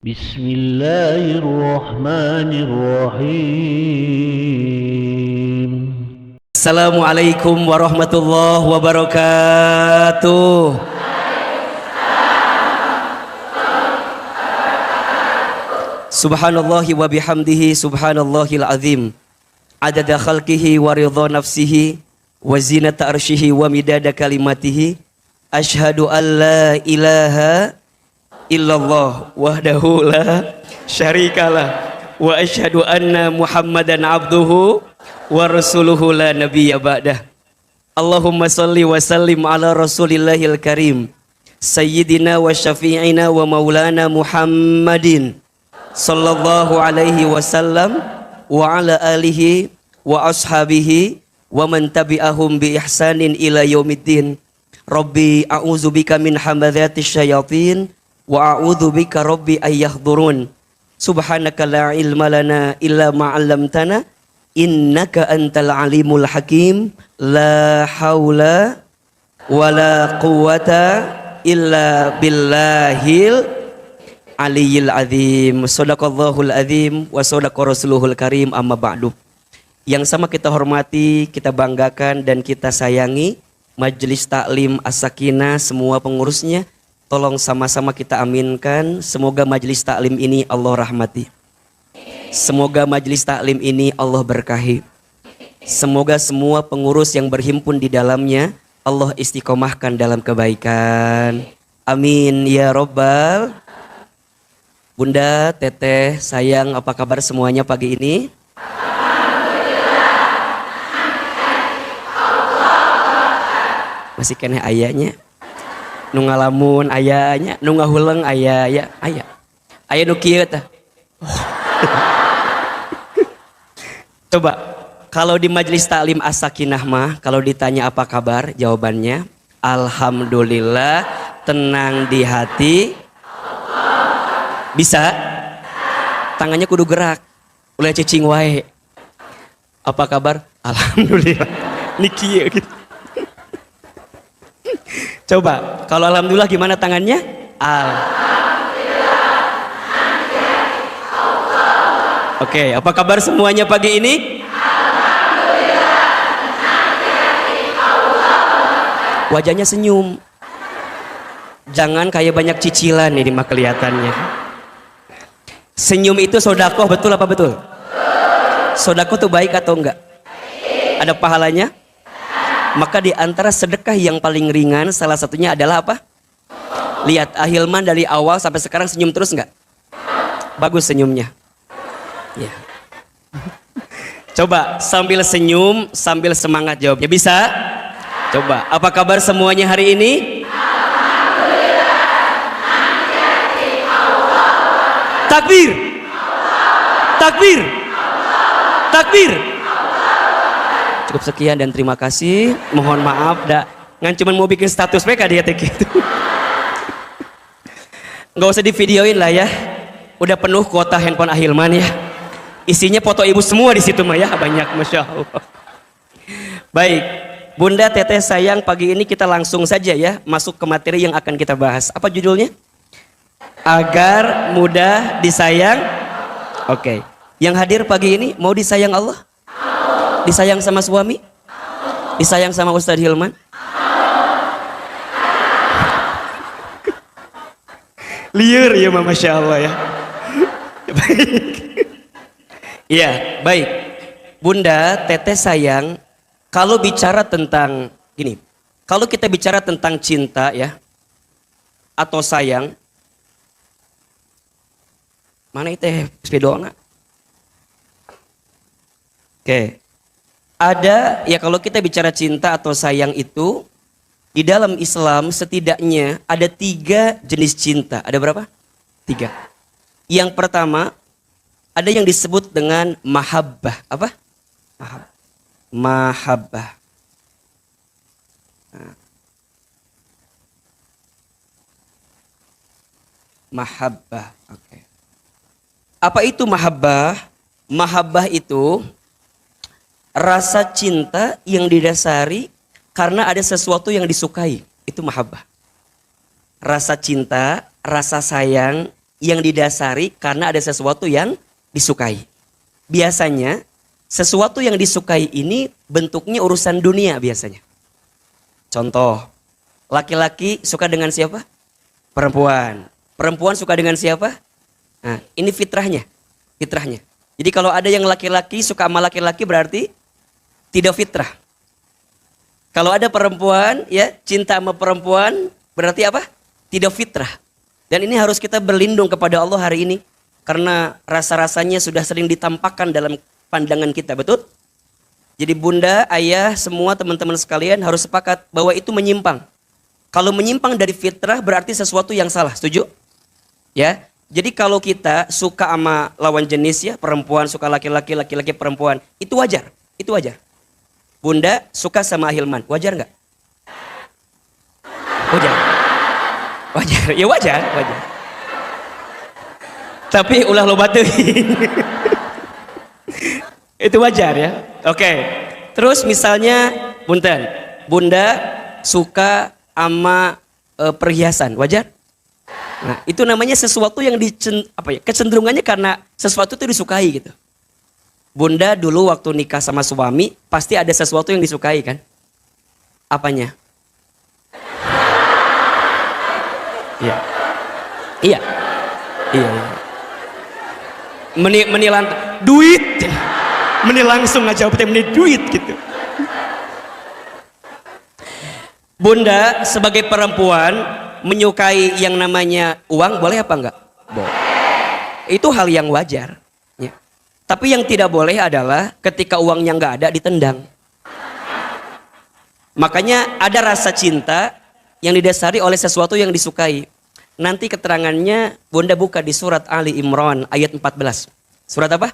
Bismillahirrahmanirrahim. Assalamualaikum warahmatullahi wabarakatuh. Subhanallahi wa bihamdihi subhanallahil azim. Adada khalqihi wa ridha nafsihi wa zinata arshihi wa midada kalimatihi. Ashhadu an la ilaha illallah wahdahu la syarikalah wa ashhadu anna Muhammadan abduhu wa rasuluhu la nabiyya ba'dah. Allahumma salli wa sallim ala rasulillahil karim sayyidina wa syafi'ina wa maulana Muhammadin sallallahu alaihi wasallam wa ala alihi wa ashabihi wa man tabi'ahum bi ihsanin ila yaumiddin. Rabbi a'udzubika min hamadzatis syayatin wa a'udzubika rabbi ayyahdurun. Subhanaka la ilma lana illa ma 'allamtana innaka antal alimul hakim. La haula wala quwata illa billahil aliyil azim. Shadaqallahul azim wa shadaqa rasuluhul karim. Amma ba'du. Yang sama kita hormati, kita banggakan dan kita sayangi Majelis Taklim As-Sakinah, semua pengurusnya. Tolong sama-sama kita aminkan. Semoga majelis taklim ini Allah rahmati. Semoga majelis taklim ini Allah berkahi. Semoga semua pengurus yang berhimpun di dalamnya Allah istiqomahkan dalam kebaikan. Amin ya robbal. Bunda, teteh, sayang, apa kabar semuanya pagi ini? Masih kena ayahnya. Nu ngalamun ayahnya, nu ngahuleng ayah, ayah nu kieu tah. Coba kalau di majelis taklim As-Sakinah mah kalau ditanya apa kabar, jawabannya alhamdulillah, tenang di hati. Bisa? Tangannya kudu gerak. Ulah cicing wae. Apa kabar? Alhamdulillah. Niki gitu. Coba, kalau alhamdulillah gimana tangannya? Alhamdulillah. Oke, apa kabar semuanya pagi ini? Alhamdulillah. Wajahnya senyum. Jangan kayak banyak cicilan ini mah kelihatannya. Senyum itu sodakoh, betul apa betul? Sodakoh tuh baik atau enggak? Ada pahalanya? Maka di antara sedekah yang paling ringan salah satunya adalah apa? Lihat Ahilman dari awal sampai sekarang senyum terus enggak? Bagus senyumnya. Ya. Coba sambil senyum sambil semangat jawabnya, bisa? Coba, apa kabar semuanya hari ini? Alhamdulillah. Takbir. Takbir. Takbir. Cukup sekian dan terima kasih. Mohon maaf dah ngan cuman mau bikin status mereka dia gitu. Nggak usah di videoin lah ya. Udah penuh kuota handphone Ahilman ya. Isinya foto ibu semua di situ mah ya, banyak, masya Allah. Baik, Bunda, teteh, sayang, pagi ini kita langsung saja ya masuk ke materi yang akan kita bahas. Apa judulnya? Agar mudah disayang. Oke. Yang hadir pagi ini mau disayang Allah? Disayang sama suami? Disayang sama Ustadz Hilman? Liar ya, masya Allah ya. Baik. Iya, baik. Bunda, teteh, sayang, kalau bicara tentang gini, kalau kita bicara tentang cinta ya, atau sayang, mana itu sepedona? Oke. Ada ya, kalau kita bicara cinta atau sayang itu di dalam Islam setidaknya ada 3 jenis cinta. Ada berapa? 3. Yang pertama ada yang disebut dengan mahabbah. Apa? Mahabbah. Mahabbah. Oke. Apa itu mahabbah? Mahabbah itu rasa cinta yang didasari karena ada sesuatu yang disukai. Itu mahabbah. Rasa cinta, rasa sayang yang didasari karena ada sesuatu yang disukai. Biasanya sesuatu yang disukai ini bentuknya urusan dunia biasanya. Contoh, laki-laki suka dengan siapa? Perempuan. Perempuan suka dengan siapa? Nah, ini fitrahnya. Fitrahnya. Jadi kalau ada yang laki-laki suka sama laki-laki berarti tidak fitrah. Kalau ada perempuan ya cinta sama perempuan berarti apa? Tidak fitrah. Dan ini harus kita berlindung kepada Allah hari ini. Karena rasa-rasanya sudah sering ditampakkan dalam pandangan kita, betul? Jadi bunda, ayah, semua teman-teman sekalian harus sepakat bahwa itu menyimpang. Kalau menyimpang dari fitrah berarti sesuatu yang salah, setuju? Ya. Jadi kalau kita suka sama lawan jenis ya, perempuan suka laki-laki, laki-laki perempuan, itu wajar, itu wajar. Bunda suka sama Hilman, wajar nggak? Wajar, wajar, ya wajar, wajar. Tapi ulah lo batuin. Itu wajar ya. Oke. Terus misalnya, punten, bunda suka sama perhiasan, wajar? Nah, itu namanya sesuatu yang kecenderungannya karena sesuatu itu disukai gitu. Bunda dulu waktu nikah sama suami pasti ada sesuatu yang disukai kan? Apanya? Iya. Iya. Iya. Menilang duit. Meni langsung ngajak meni duit gitu. Bunda sebagai perempuan menyukai yang namanya uang boleh apa enggak? Boleh. Itu hal yang wajar. Ya. Tapi yang tidak boleh adalah ketika uangnya enggak ada ditendang. Makanya ada rasa cinta yang didasari oleh sesuatu yang disukai. Nanti keterangannya Bunda buka di surat Ali Imran ayat 14. Surat apa?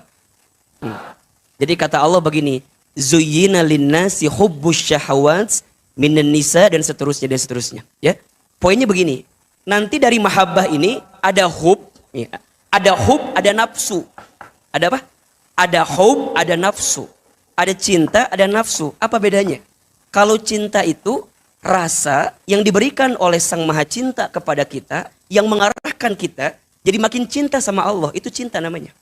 Jadi kata Allah begini, Zuyyina linnasi hubbus syahawat minan nisa dan seterusnya dan seterusnya. Ya. Poinnya begini, nanti dari mahabbah ini ada hub, ya, ada nafsu. Ada apa? Ada hub, ada nafsu. Ada cinta, ada nafsu. Apa bedanya? Kalau cinta itu rasa yang diberikan oleh Sang Maha Cinta kepada kita, yang mengarahkan kita jadi makin cinta sama Allah, itu cinta namanya.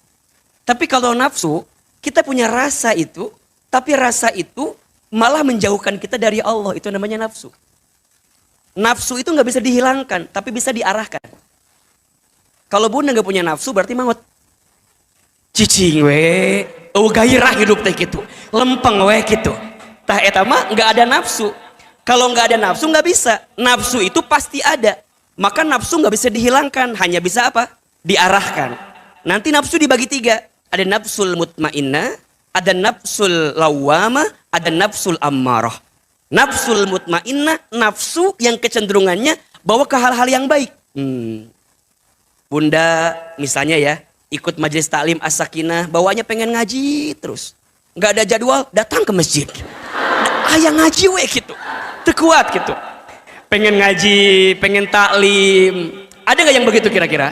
Tapi kalau nafsu, kita punya rasa itu, tapi rasa itu malah menjauhkan kita dari Allah, itu namanya nafsu. Nafsu itu nggak bisa dihilangkan, tapi bisa diarahkan. Kalau bunda nggak punya nafsu, berarti maut. Cicing we, gairah hidup teh gitu, lempeng we gitu. Tah etama nggak ada nafsu. Kalau nggak ada nafsu nggak bisa. Nafsu itu pasti ada. Maka nafsu nggak bisa dihilangkan, hanya bisa apa? Diarahkan. Nanti nafsu dibagi 3. Ada nafsul mutmainnah, ada nafsul lawamah, ada nafsul ammarah. Nafsul mutmainnah, nafsu yang kecenderungannya bawa ke hal-hal yang baik. Bunda misalnya ya, ikut majelis taklim as-sakinah, bawanya pengen ngaji terus. Nggak ada jadwal, datang ke masjid. Ayah ngaji we gitu. Terkuat gitu. Pengen ngaji, pengen taklim. Ada nggak yang begitu kira-kira?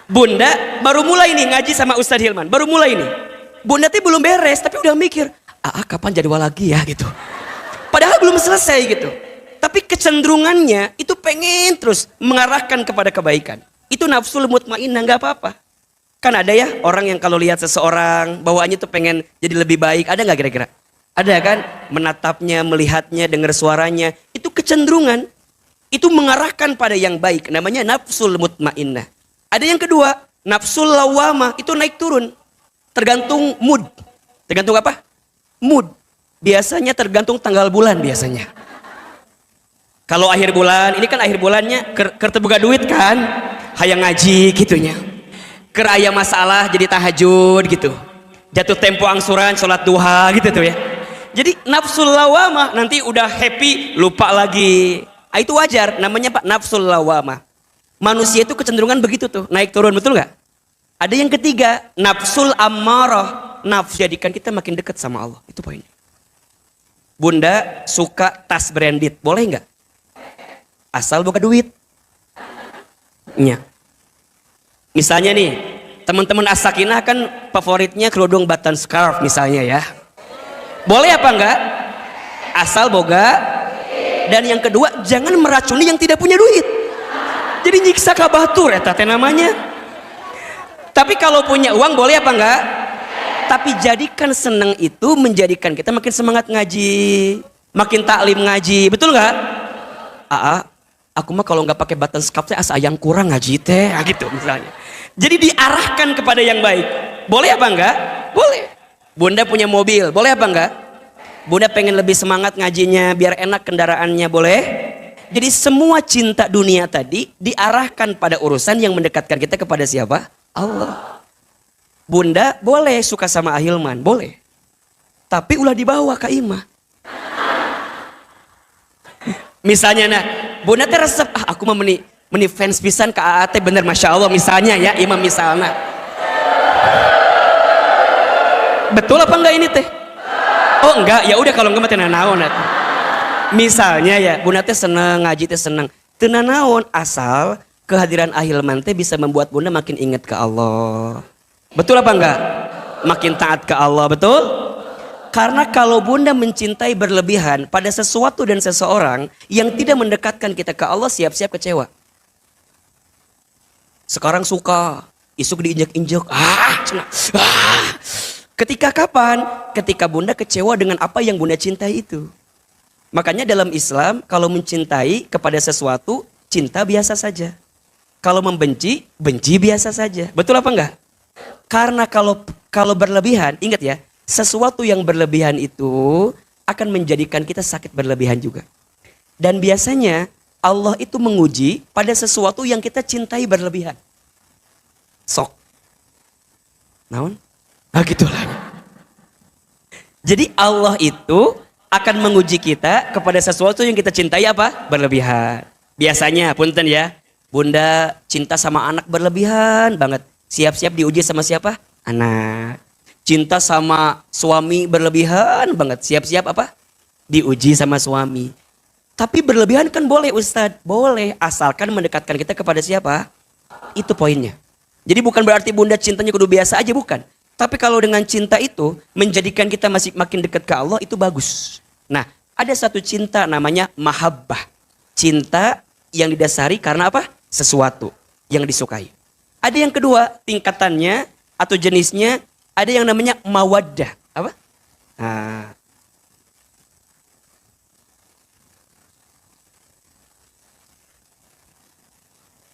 Bunda baru mulai nih ngaji sama Ustadz Hilman. Baru mulai nih. Bunda tuh belum beres, tapi udah mikir, kapan jadwal lagi ya gitu. Padahal belum selesai gitu. Tapi kecenderungannya itu pengen terus mengarahkan kepada kebaikan. Itu nafsul mutmainnah, nggak apa-apa. Kan ada ya orang yang kalau lihat seseorang bawaannya tuh pengen jadi lebih baik. Ada nggak kira-kira? Ada kan? Menatapnya, melihatnya, dengar suaranya. Itu kecenderungan. Itu mengarahkan pada yang baik. Namanya nafsul mutmainnah. Ada yang kedua, nafsul lawamah. Itu naik turun. Tergantung mood. Tergantung apa? Mood. Biasanya tergantung tanggal bulan biasanya. Kalau akhir bulan, ini kan akhir bulannya terbuka duit kan? Hayang ngaji gitunya. Ker aya masalah jadi tahajud gitu. Jatuh tempo angsuran, sholat duha gitu tuh ya. Jadi nafsul lawamah nanti udah happy lupa lagi. Itu wajar, namanya Pak nafsul lawamah. Manusia itu kecenderungan begitu tuh, naik turun, betul nggak? Ada yang ketiga, nafsul ammarah. Nafsu jadikan kita makin dekat sama Allah. Itu poinnya. Bunda suka tas branded, boleh nggak? Asal buka duit. Ya. Misalnya nih, teman-teman as-sakinah kan favoritnya kerudung button scarf misalnya ya. Boleh apa enggak? Asal boga. Dan yang kedua, jangan meracuni yang tidak punya duit. Jadi nyiksa ka batur eta teh namanya. Tapi kalau punya uang boleh apa enggak? Tapi jadikan senang itu menjadikan kita makin semangat ngaji, makin taklim ngaji, betul nggak? Aku mah kalau nggak pakai button scarf teh asa yang kurang ngaji teh, gitu misalnya. Jadi diarahkan kepada yang baik. Boleh apa enggak? Boleh. Bunda punya mobil, boleh apa enggak? Bunda pengen lebih semangat ngajinya, biar enak kendaraannya, boleh? Jadi semua cinta dunia tadi diarahkan pada urusan yang mendekatkan kita kepada siapa? Allah. Bunda boleh suka sama Ahilman, boleh. Tapi ulah dibawa ke Imah. Misalnya nah, Bunda teh resep, aku mah meni fans pisan ke AAT bener Masya Allah misalnya ya, Imam misalnya. Betul apa enggak ini teh? Oh enggak, ya udah kalau enggak mah teh naon atuh. Misalnya ya, Bunda teh seneng ngaji teh seneng. Teu naon asal kehadiran Ahilman teh bisa membuat Bunda makin ingat ke Allah. Betul apa enggak? Makin taat ke Allah, betul? Karena kalau Bunda mencintai berlebihan pada sesuatu dan seseorang yang tidak mendekatkan kita ke Allah, siap-siap kecewa. Sekarang suka, isuk diinjak-injak. Ketika kapan? Ketika Bunda kecewa dengan apa yang Bunda cintai itu. Makanya dalam Islam, kalau mencintai kepada sesuatu, cinta biasa saja. Kalau membenci, benci biasa saja. Betul apa enggak? Karena kalau berlebihan, ingat ya, sesuatu yang berlebihan itu akan menjadikan kita sakit berlebihan juga. Dan biasanya Allah itu menguji pada sesuatu yang kita cintai berlebihan. Sok. Naon? Nah gitulah. Jadi Allah itu akan menguji kita kepada sesuatu yang kita cintai apa? Berlebihan. Biasanya, punten ya, Bunda cinta sama anak berlebihan banget. Siap-siap diuji sama siapa? Anak. Cinta sama suami berlebihan banget. Siap-siap apa? Diuji sama suami. Tapi berlebihan kan boleh Ustadz. Boleh, asalkan mendekatkan kita kepada siapa? Itu poinnya. Jadi bukan berarti Bunda cintanya kudu biasa aja, bukan. Tapi kalau dengan cinta itu menjadikan kita masih makin dekat ke Allah, itu bagus. Nah, ada satu cinta namanya mahabbah. Cinta yang didasari karena apa? Sesuatu yang disukai. Ada yang kedua, tingkatannya atau jenisnya, ada yang namanya mawaddah. Apa? Nah.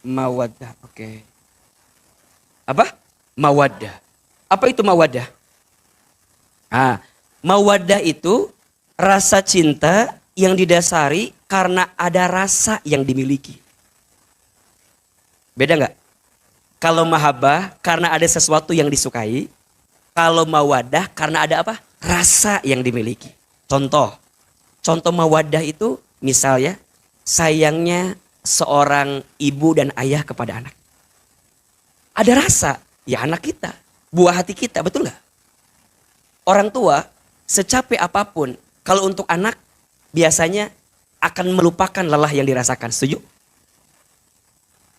Mawaddah, oke. Apa? Mawaddah. Apa itu mawaddah? Mawaddah itu rasa cinta yang didasari karena ada rasa yang dimiliki. Beda nggak? Kalau mahabbah karena ada sesuatu yang disukai. Kalau mawaddah karena ada apa? Rasa yang dimiliki. Contoh mawaddah itu misalnya sayangnya seorang ibu dan ayah kepada anak. Ada rasa, ya anak kita, buah hati kita, betul nggak? Orang tua secapek apapun, kalau untuk anak biasanya akan melupakan lelah yang dirasakan. Setuju?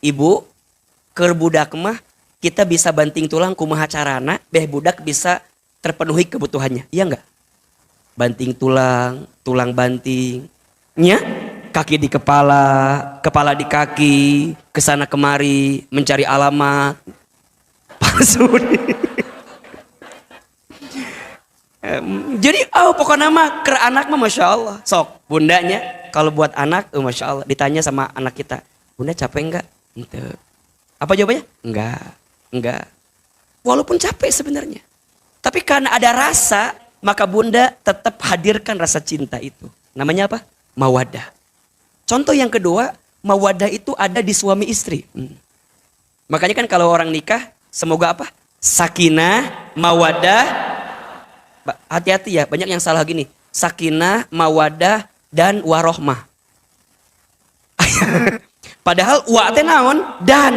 Ibu, keur budak mah kita bisa banting tulang kumaha carana, beh budak bisa terpenuhi kebutuhannya. Iya enggak? Banting tulang, tulang banting, nya kaki di kepala, kepala di kaki, kesana kemari mencari alamat palsu. Jadi pokoknya mah ke anak mah Masya Allah. Sok bundanya kalau buat anak Masya Allah, ditanya sama anak kita, Bunda capek enggak? Ente. Apa jawabannya? Enggak. Walaupun capek sebenarnya. Tapi karena ada rasa, maka Bunda tetap hadirkan rasa cinta itu. Namanya apa? Mawaddah. Contoh yang kedua, mawaddah itu ada di suami istri. Makanya kan kalau orang nikah, semoga apa? Sakinah, mawaddah. Hati-hati ya, banyak yang salah gini. Sakinah, mawaddah, dan warohmah. Padahal wa teh naon? Dan.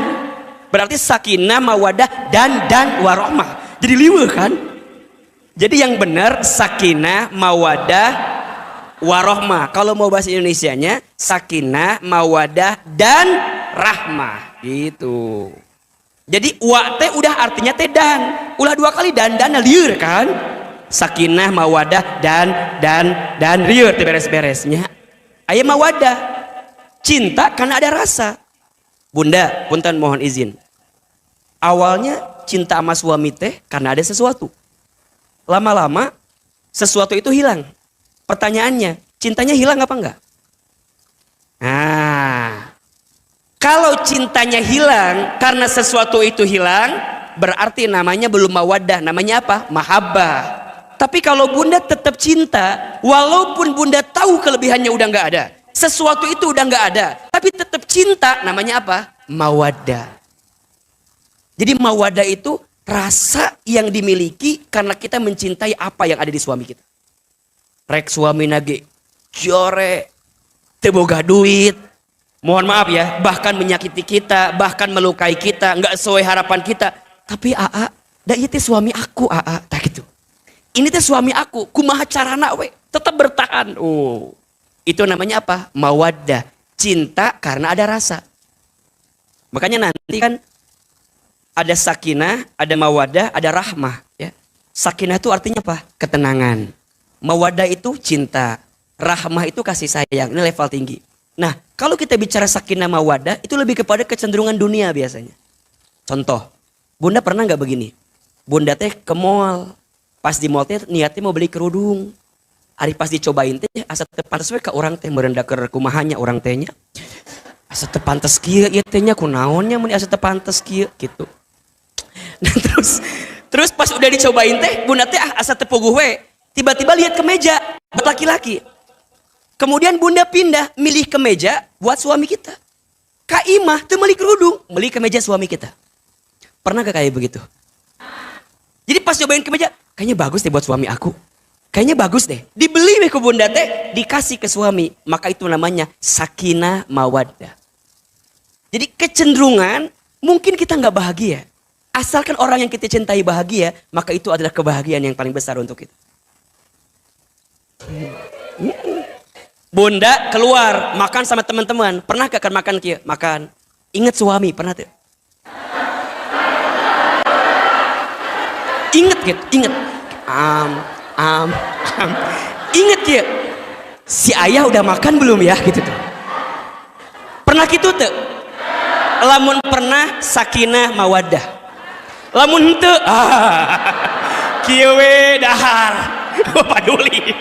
Berarti sakinah, mawaddah, dan warohmah. Jadi liweuh kan? Jadi yang benar sakinah, mawaddah, warohmah. Kalau mau bahasa Indonesianya sakinah, mawaddah, dan rahmah. Gitu. Jadi wa teh udah artinya teh dan. Ulah dua kali dan lieur kan? Sakinah, mawaddah, dan lieur teh beres-beresnya. Aya mawaddah. Cinta karena ada rasa. Bunda, punten mohon izin. Awalnya cinta sama suami teh karena ada sesuatu. Lama-lama sesuatu itu hilang. Pertanyaannya, cintanya hilang apa enggak? Nah, kalau cintanya hilang karena sesuatu itu hilang, berarti namanya belum mawaddah, namanya apa? Mahabbah. Tapi kalau bunda tetap cinta, walaupun bunda tahu kelebihannya udah nggak ada, sesuatu itu udah nggak ada, tapi tetap cinta, namanya apa? Mawaddah. Jadi mawaddah itu rasa yang dimiliki karena kita mencintai apa yang ada di suami kita. Rek suami nage jore, teboga duit, mohon maaf ya, bahkan menyakiti kita, bahkan melukai kita, nggak sesuai harapan kita. Tapi aa, dah itu suami aku aa, tak gitu. Ini teh suami aku, kumaha carana we, tetap bertahan. Oh, itu namanya apa? Mawaddah, cinta karena ada rasa. Makanya nanti kan ada sakinah, ada mawaddah, ada rahmah. Ya. Sakinah itu artinya apa? Ketenangan. Mawaddah itu cinta. Rahmah itu kasih sayang. Ini level tinggi. Nah, kalau kita bicara sakinah mawaddah, itu lebih kepada kecenderungan dunia biasanya. Contoh, bunda pernah nggak begini? Bunda teh ke mall. Pas di mall teh niatnya mau beli kerudung. Ari pas dicobain teh, asa teu pantes we ka urang teh merendah ke kumahannya urang tehnya. Asa teu pantes kieu ieu tehnya kunaonnya mun asa teu pantes kieu gitu. Nah, terus pas udah dicobain teh, bunda teh asa teu puguh we. Tiba-tiba lihat kemeja buat laki-laki. Kemudian bunda pindah milih kemeja buat suami kita. Kak Imah tuh beli kerudung, beli kemeja suami kita. Pernah gak kayak begitu? Jadi pas cobain kemeja, kayaknya bagus deh buat suami aku. Kayaknya bagus deh. Dibeli ke bunda teh, dikasih ke suami. Maka itu namanya sakinah mawaddah. Jadi kecenderungan mungkin kita nggak bahagia. Asalkan orang yang kita cintai bahagia, maka itu adalah kebahagiaan yang paling besar untuk kita. Bunda keluar makan sama teman-teman, pernah gak makan kia? Makan. Ingat suami, pernah tuh? Ingat gitu, ingat. Ingat kia. Si ayah udah makan belum ya gitu tuh. Pernah gitu tuh? Lamun pernah sakinah mawaddah. Lamun henteu kieu we dahar. Paduli.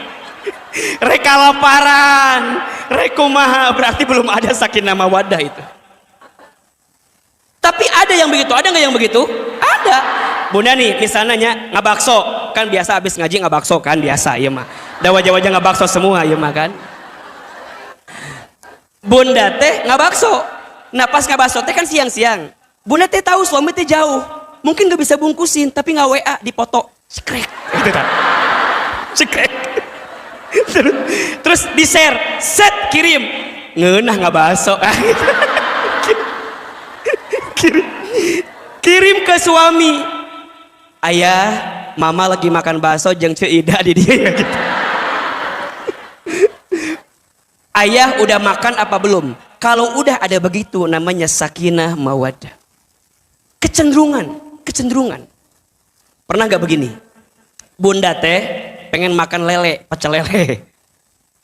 Reka laparan, rekumaha, berarti belum ada sakinah mawaddah itu. Tapi ada yang begitu, ada nggak yang begitu? Ada. Bunda nih, misalnya ngabakso, kan biasa habis ngaji ngabakso kan biasa, iya mah. Da wajah-wajah ngabakso semua, iya mah kan. Bunda teh ngabakso. Nah pas ngabakso teh kan siang-siang. Bunda teh tahu suami teh jauh, mungkin nggak bisa bungkusin, tapi nggak WA, dipoto, cekrek, gitu kan. Cekrek. Terus di share, set kirim, ngeunah nggak bakso, kirim ke suami, ayah, mama lagi makan bakso, jeung Ceu Ida di dia ya gitu. Ayah udah makan apa belum? Kalau udah ada begitu, namanya sakinah mawaddah. Kecenderungan. Pernah nggak begini? Bunda teh pengen makan lele, pecel lele.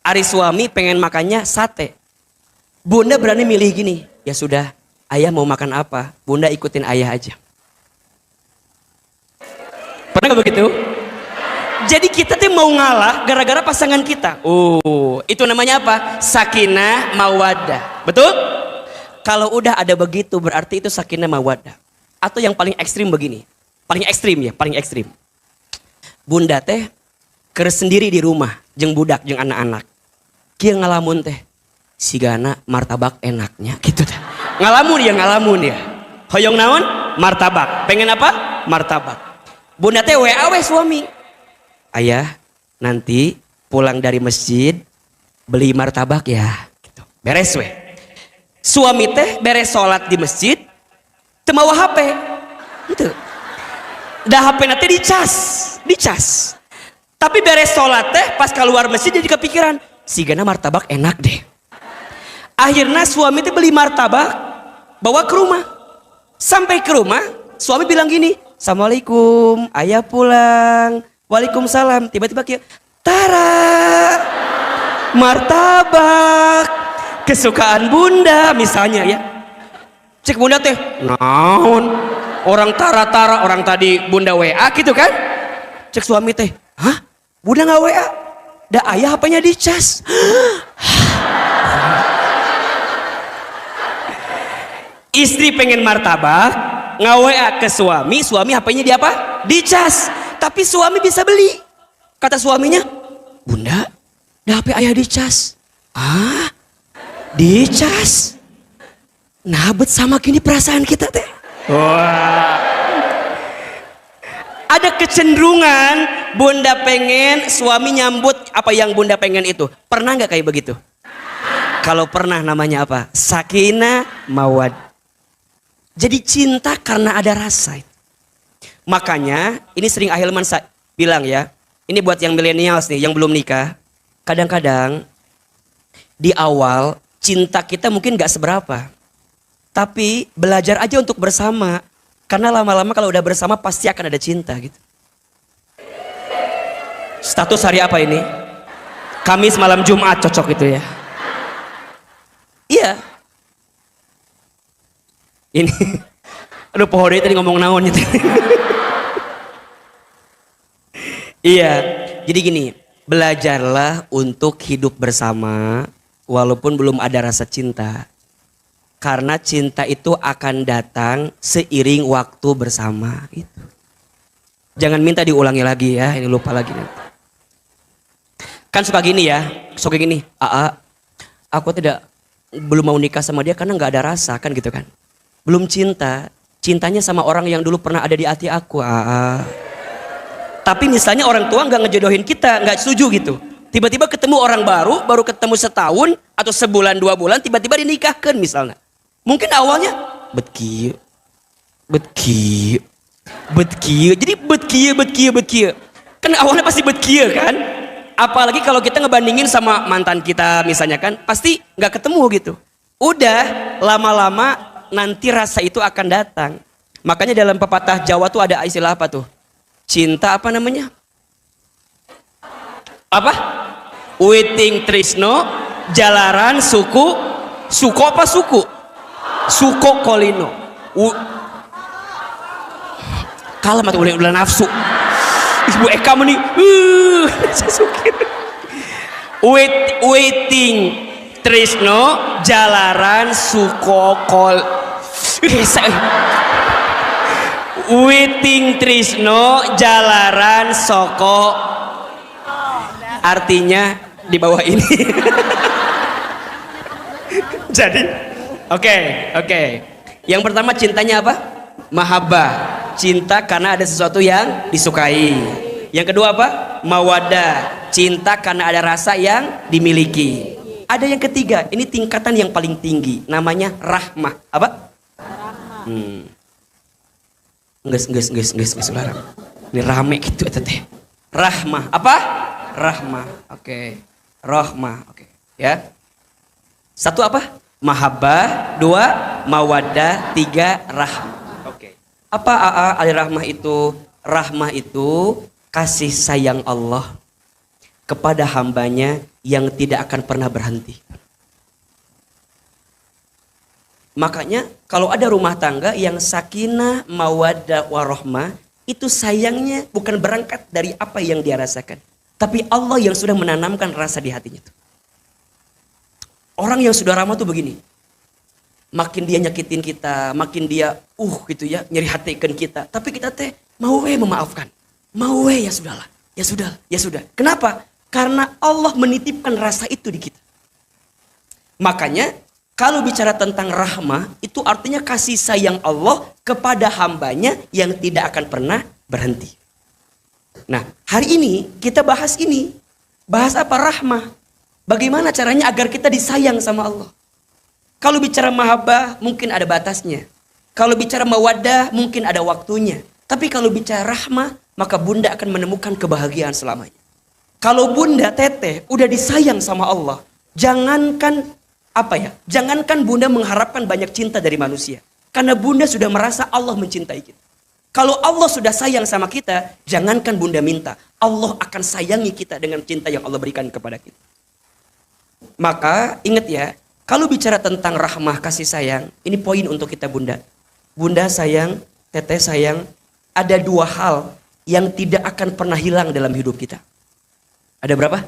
Ari suami pengen makannya sate. Bunda berani milih gini, ya sudah, ayah mau makan apa? Bunda ikutin ayah aja. Pernah gak begitu? Jadi kita tuh mau ngalah gara-gara pasangan kita. Oh, itu namanya apa? Sakinah mawaddah. Betul? Kalau udah ada begitu berarti itu sakinah mawaddah. Atau yang paling ekstrim begini. Paling ekstrim. Bunda teh keur sendiri di rumah jeung budak jeung anak-anak. Kieu ngalamun teh sigana martabak enaknya gitu teh. Ngalamun ya. Hoyong naon? Martabak. Pengen apa? Martabak. Bunda teh WA we suami. Ayah, nanti pulang dari masjid beli martabak ya gitu. Beres we. Suami teh beres sholat di masjid teu mawa HP. Gitu. Dah HP nanti dicas. Tapi beres sholat teh pas keluar masjid jadi kepikiran, sigana martabak enak deh. Akhirnya suami teh beli martabak, bawa ke rumah. Sampai ke rumah, suami bilang gini, Assalamualaikum, ayah pulang. Waalaikumsalam. Tiba-tiba kayak, tara, martabak, kesukaan bunda misalnya ya. Cek bunda teh, naon? Orang tara-tara, orang tadi bunda WA gitu kan? Cek suami teh, hah? Bunda nggak WA? Da ayah apanya dicas? Istri pengen martabak, nge-WA ke suami, suami HP-nya di apa? Dicas. Tapi suami bisa beli. Kata suaminya, bunda, da HP ayah dicas. Ah, dicas. Nah, bet sama kini perasaan kita teh. Wah. Ada kecenderungan bunda pengen suami nyambut apa yang bunda pengen itu. Pernah nggak kayak begitu? Kalau pernah namanya apa? Sakinah mawaddah. Jadi cinta karena ada rasa. Makanya ini sering Ahilman bilang ya. Ini buat yang millennials nih, yang belum nikah. Kadang-kadang di awal cinta kita mungkin gak seberapa. Tapi belajar aja untuk bersama. Karena lama-lama kalau udah bersama pasti akan ada cinta gitu. Status hari apa ini? Kamis malam Jumat cocok itu ya. Iya. Ini, aduh pohon tadi ngomong naon gitu. Iya, jadi gini, belajarlah untuk hidup bersama walaupun belum ada rasa cinta. Karena cinta itu akan datang seiring waktu bersama gitu. Jangan minta diulangi lagi ya, ini lupa lagi nanti. Kan suka gini ya, suka gini, aku belum mau nikah sama dia karena nggak ada rasa kan gitu kan. Belum cinta, cintanya sama orang yang dulu pernah ada di hati aku. Tapi misalnya orang tua nggak ngejodohin kita, nggak setuju gitu. Tiba-tiba ketemu orang baru ketemu setahun atau sebulan 2 bulan, tiba-tiba dinikahkan misalnya. Mungkin awalnya betkieu. Jadi betkieu. Kan awalnya pasti betkieu kan? Apalagi kalau kita ngebandingin sama mantan kita misalnya kan, pasti nggak ketemu gitu. Udah lama-lama nanti rasa itu akan datang. Makanya dalam pepatah Jawa tuh ada istilah apa tuh? Cinta apa namanya? Apa? Witing trisno, jalaran suku apa suku? Suko kolino. Kalah mati udah nafsu. Ibu Eka meni. Witing trisno, jalaran sukokol. Witing trisno, jalaran soko. Artinya di bawah ini. Jadi, oke. Yang pertama cintanya apa? Mahabbah. Cinta karena ada sesuatu yang disukai. Yang kedua apa? Mawaddah. Cinta karena ada rasa yang dimiliki. Ada yang ketiga, ini tingkatan yang paling tinggi, namanya rahmah. Apa? Rahmah. Nges, saudara. Ini rame gitu teh. Rahmah. Apa? Rahmah. Oke. Rahmah. Oke. Ya. 1 apa? Mahabbah. 2 mawaddah. 3 rahmah. Oke. Apa al-rahmah itu? Rahmah itu kasih sayang Allah kepada hambanya yang tidak akan pernah berhenti. Makanya kalau ada rumah tangga yang sakinah, mawaddah, warahmah, itu sayangnya bukan berangkat dari apa yang dia rasakan. Tapi Allah yang sudah menanamkan rasa di hatinya itu. Orang yang sudah ramah tuh begini. Makin dia nyakitin kita, makin dia gitu ya, nyeri hatikan kita. Tapi kita teh mau memaafkan. Mau ya sudahlah. Ya sudah. Kenapa? Karena Allah menitipkan rasa itu di kita. Makanya kalau bicara tentang rahmah, itu artinya kasih sayang Allah kepada hambanya yang tidak akan pernah berhenti. Nah, hari ini kita bahas ini. Bahas apa? Rahmah. Bagaimana caranya agar kita disayang sama Allah. Kalau bicara mahabbah, mungkin ada batasnya. Kalau bicara mawaddah, mungkin ada waktunya. Tapi kalau bicara rahmah, maka bunda akan menemukan kebahagiaan selamanya. Kalau bunda teteh udah disayang sama Allah, jangankan bunda mengharapkan banyak cinta dari manusia. Karena bunda sudah merasa Allah mencintai kita. Kalau Allah sudah sayang sama kita, jangankan bunda minta, Allah akan sayangi kita dengan cinta yang Allah berikan kepada kita. Maka ingat ya, Kalau bicara tentang rahmah kasih sayang, ini poin untuk kita bunda. Bunda sayang, teteh sayang, ada dua hal yang tidak akan pernah hilang dalam hidup kita. Ada berapa?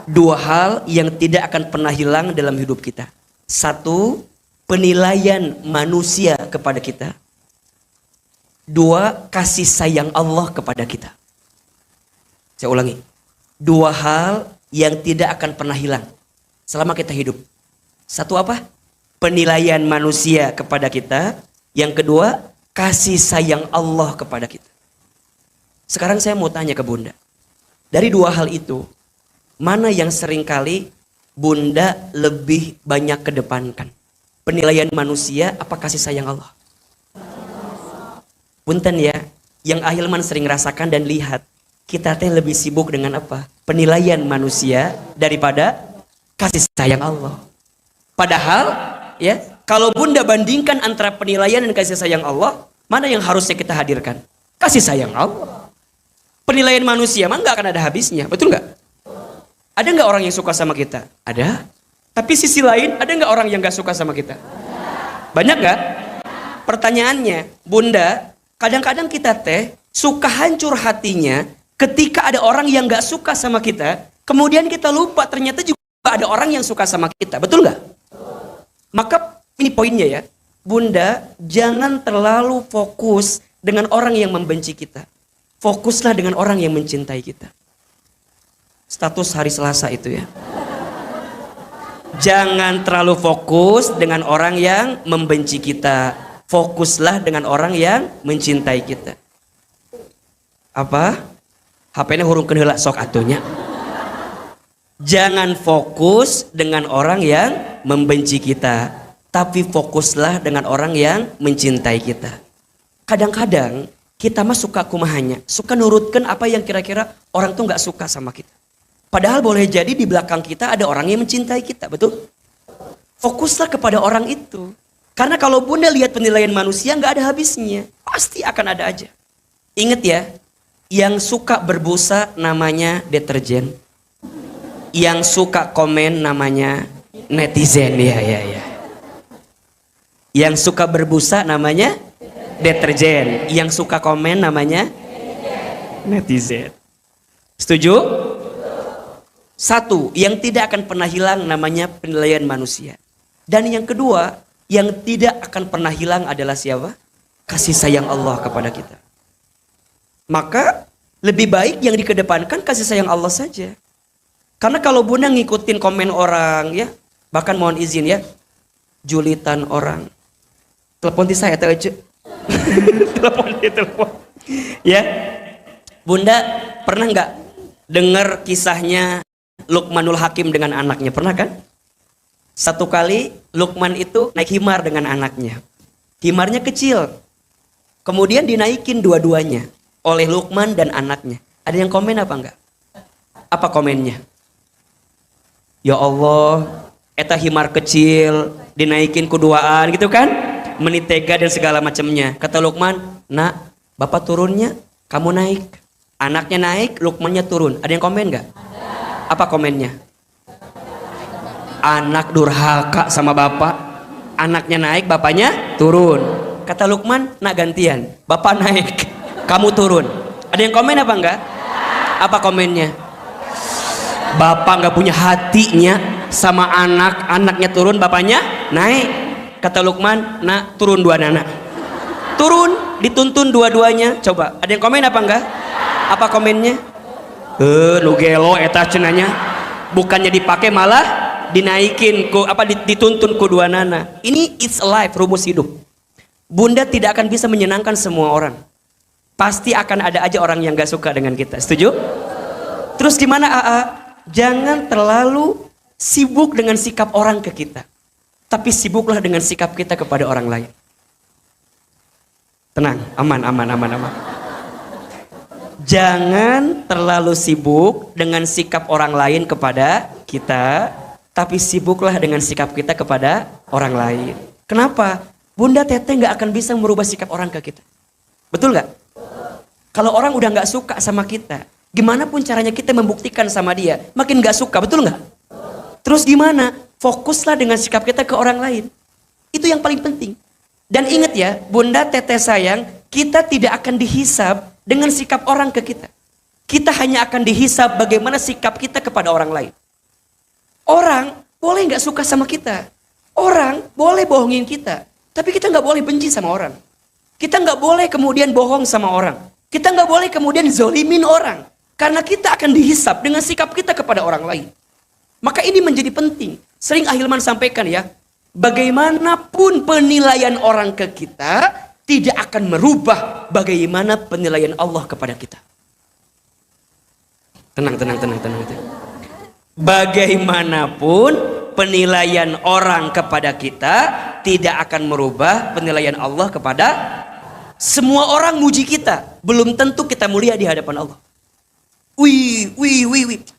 Dua hal yang tidak akan pernah hilang dalam hidup kita. Satu, penilaian manusia kepada kita. Dua, kasih sayang Allah kepada kita. Saya ulangi. Dua hal yang tidak akan pernah hilang selama kita hidup. Satu apa? Penilaian manusia kepada kita. Yang kedua, kasih sayang Allah kepada kita. Sekarang saya mau tanya ke bunda. Dari dua hal itu, mana yang seringkali bunda lebih banyak kedepankan? Penilaian manusia apa kasih sayang Allah? Punten ya, yang Ahilman sering rasakan dan lihat, kita teh lebih sibuk dengan apa? Penilaian manusia daripada kasih sayang Allah. Padahal ya, kalau bunda bandingkan antara penilaian dan kasih sayang Allah, mana yang harusnya kita hadirkan? Kasih sayang Allah. Penilaian manusia mah nggak akan ada habisnya, betul nggak? Ada nggak orang yang suka sama kita? Ada. Tapi sisi lain, ada nggak orang yang nggak suka sama kita? Banyak nggak? Pertanyaannya, bunda, kadang-kadang kita teh suka hancur hatinya ketika ada orang yang nggak suka sama kita, kemudian kita lupa ternyata juga ada orang yang suka sama kita, betul nggak? Maka ini poinnya ya, bunda, jangan terlalu fokus dengan orang yang membenci kita. Fokuslah dengan orang yang mencintai kita. Status hari Selasa itu ya. Jangan terlalu fokus dengan orang yang membenci kita. Fokuslah dengan orang yang mencintai kita. Apa? HP-nya hurungkeun heula sok atunya. Jangan fokus dengan orang yang membenci kita, tapi fokuslah dengan orang yang mencintai kita. Kadang-kadang kita mah suka kumahanya, suka nurutkan apa yang kira-kira orang tuh nggak suka sama kita. Padahal boleh jadi di belakang kita ada orang yang mencintai kita, betul? Fokuslah kepada orang itu. Karena kalau bunda lihat penilaian manusia nggak ada habisnya, pasti akan ada aja. Ingat ya, yang suka berbusa namanya deterjen. Yang suka komen namanya netizen, ya. Yang suka berbusa namanya deterjen. Yang suka komen namanya netizen. Setuju? Satu, yang tidak akan pernah hilang namanya penilaian manusia. Dan yang kedua, yang tidak akan pernah hilang adalah siapa? Kasih sayang Allah kepada kita. Maka lebih baik yang dikedepankan kasih sayang Allah saja. Karena kalau bunda ngikutin komen orang ya, bahkan mohon izin ya, julitan orang. Telepon di saya telepon. telepon. Ya. Bunda pernah nggak dengar kisahnya Luqmanul Hakim dengan anaknya? Pernah kan? Satu kali Luqman itu naik himar dengan anaknya. Himarnya kecil. Kemudian dinaikin dua-duanya oleh Luqman dan anaknya. Ada yang komen apa enggak? Apa komennya? Ya Allah, eta himar kecil dinaikin kuduaan gitu kan? Menitega dan segala macamnya. Kata Luqman, "Nak, bapak turunnya, kamu naik." Anaknya naik, Luqmannya turun. Ada yang komen enggak? Apa komennya? Anak durhaka sama bapak. Anaknya naik, bapaknya turun. Kata Luqman, "Nak gantian, bapak naik, kamu turun." Ada yang komen apa enggak? Apa komennya? Bapak nggak punya hatinya sama anak, anaknya turun, bapaknya naik. Kata Luqman, "Nak, turun dua anak." Turun, dituntun dua-duanya. Coba, ada yang komen apa enggak? Apa komennya? Nu gelo eta cenanya. Bukannya dipakai malah dinaikin ku apa dituntun ku dua nana. Ini it's a life, rumus hidup. Bunda tidak akan bisa menyenangkan semua orang. Pasti akan ada aja orang yang gak suka dengan kita. Setuju? Terus gimana AA? Jangan terlalu sibuk dengan sikap orang ke kita. Tapi sibuklah dengan sikap kita kepada orang lain. Tenang, aman. Jangan terlalu sibuk dengan sikap orang lain kepada kita. Tapi sibuklah dengan sikap kita kepada orang lain. Kenapa? Bunda Teteh gak akan bisa merubah sikap orang ke kita. Betul gak? Kalau orang udah gak suka sama kita, gimana pun caranya kita membuktikan sama dia, makin gak suka, betul gak? Terus gimana? fokuslah dengan sikap kita ke orang lain. Itu yang paling penting. Dan ingat ya, Bunda, Teteh sayang, kita tidak akan dihisab dengan sikap orang ke kita. Kita hanya akan dihisab bagaimana sikap kita kepada orang lain. Orang boleh nggak suka sama kita. Orang boleh bohongin kita. Tapi kita nggak boleh benci sama orang. Kita nggak boleh kemudian bohong sama orang. Kita nggak boleh kemudian zolimin orang. Karena kita akan dihisab dengan sikap kita kepada orang lain. Maka ini menjadi penting. Sering Ahilman sampaikan ya, bagaimanapun penilaian orang ke kita, tidak akan merubah bagaimana penilaian Allah kepada kita. Tenang. Bagaimanapun penilaian orang kepada kita, tidak akan merubah penilaian Allah kepada semua orang. Muji kita, belum tentu kita mulia di hadapan Allah.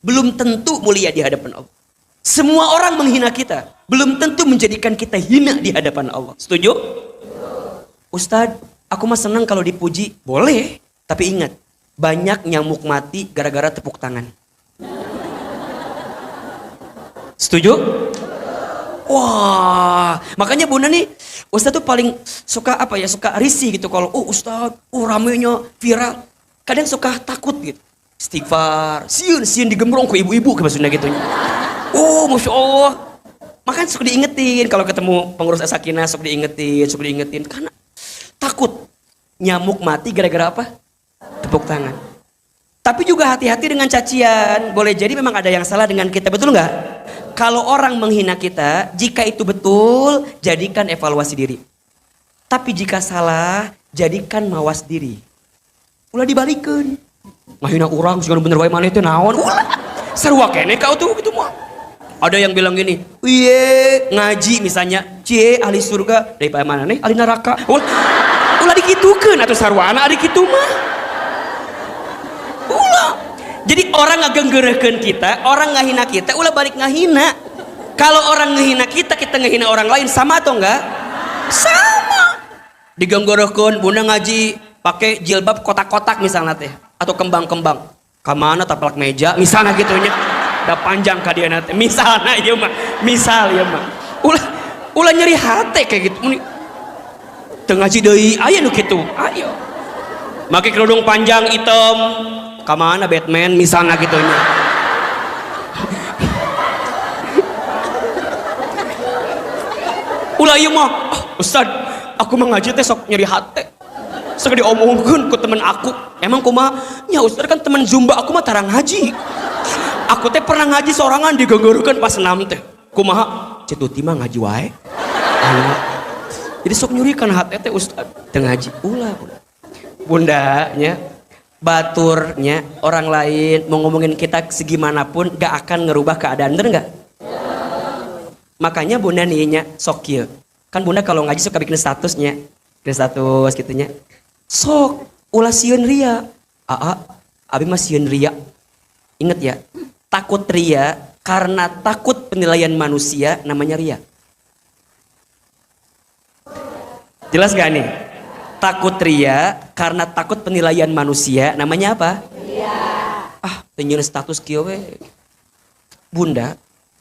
Belum tentu mulia di hadapan Allah. Semua orang menghina kita, belum tentu menjadikan kita hina di hadapan Allah. Setuju? Ustadz, aku mah senang kalau dipuji. Boleh, tapi ingat, banyak nyamuk mati gara-gara tepuk tangan. Setuju? Wah, makanya Bunda nih, Ustadz tuh paling suka suka risih gitu kalau Ustadz, ramenya viral. Kadang suka takut gitu. Istighfar, siun digembrong ke ibu-ibu ke Sunda gitu. Masya Allah. Makanya suka diingetin kalau ketemu pengurus Sakinah, suka diingetin karena takut nyamuk mati gara-gara apa? Tepuk tangan. Tapi juga hati-hati dengan cacian. Boleh jadi memang ada yang salah dengan kita, betul nggak? Kalau orang menghina kita, jika itu betul, jadikan evaluasi diri. Tapi jika salah, jadikan mawas diri. Ulah dibalikin. Ngahina orang, sih bener wae maneh teh naon? Ulah. Sarua kene kau tuh gitu mah. Ada yang bilang gini, ngaji misalnya, ahli surga, dari mana nih? Ahli neraka. Ulah dikitukeun atuh sarwana ari kitu mah. Ulah. Jadi orang ngagenggeureukeun kita, orang ngahina kita, ulah balik ngahina. Kalau orang ngehina kita, kita ngehina orang lain, sama atau enggak? Sama. Digenggeureukkeun, Bunda ngaji pakai jilbab kotak-kotak misalnya teh, atau kembang-kembang. Kamana taplak meja, misalnya gitunya. Da panjang ka dieu teh. Misalnya ieu mah, Ulah nyeri hate kayak gitu. Muni teu ngaji deui, aya nu kitu. Ayo. Make kerudung panjang hitam, kamana Batman misalnya gitunya. Ulah ieu mah, Ustad, aku mah ngaji teh sok nyeri hate. Sok diomongkeun ku temen aku. Emang kumaha? Nya Ustad kan temen Zumba aku mah tarang ngaji. Aku teh pernah ngaji sorangan digenggeureukkeun pas 6 teh. Kumaha? Cetuti mah ngaji wae. Jadi sok nyurikan hati teh Ustad teu ngaji. Ulah. Bunda nya baturnya orang lain mau ngomongin kita segimanapun gak akan ngerubah keadaan, bener enggak? Makanya Bunda nih nya sok kieu. Kan Bunda kalau ngaji suka bikin statusnya. Bikin status gitunya. Sok ulah sieun ria. Abi mah sieun ria. Ingat ya, takut ria karena takut penilaian manusia namanya ria. Jelas gak nih? Takut ria karena takut penilaian manusia namanya apa? Ria. Tunjukin status kieu we. Bunda,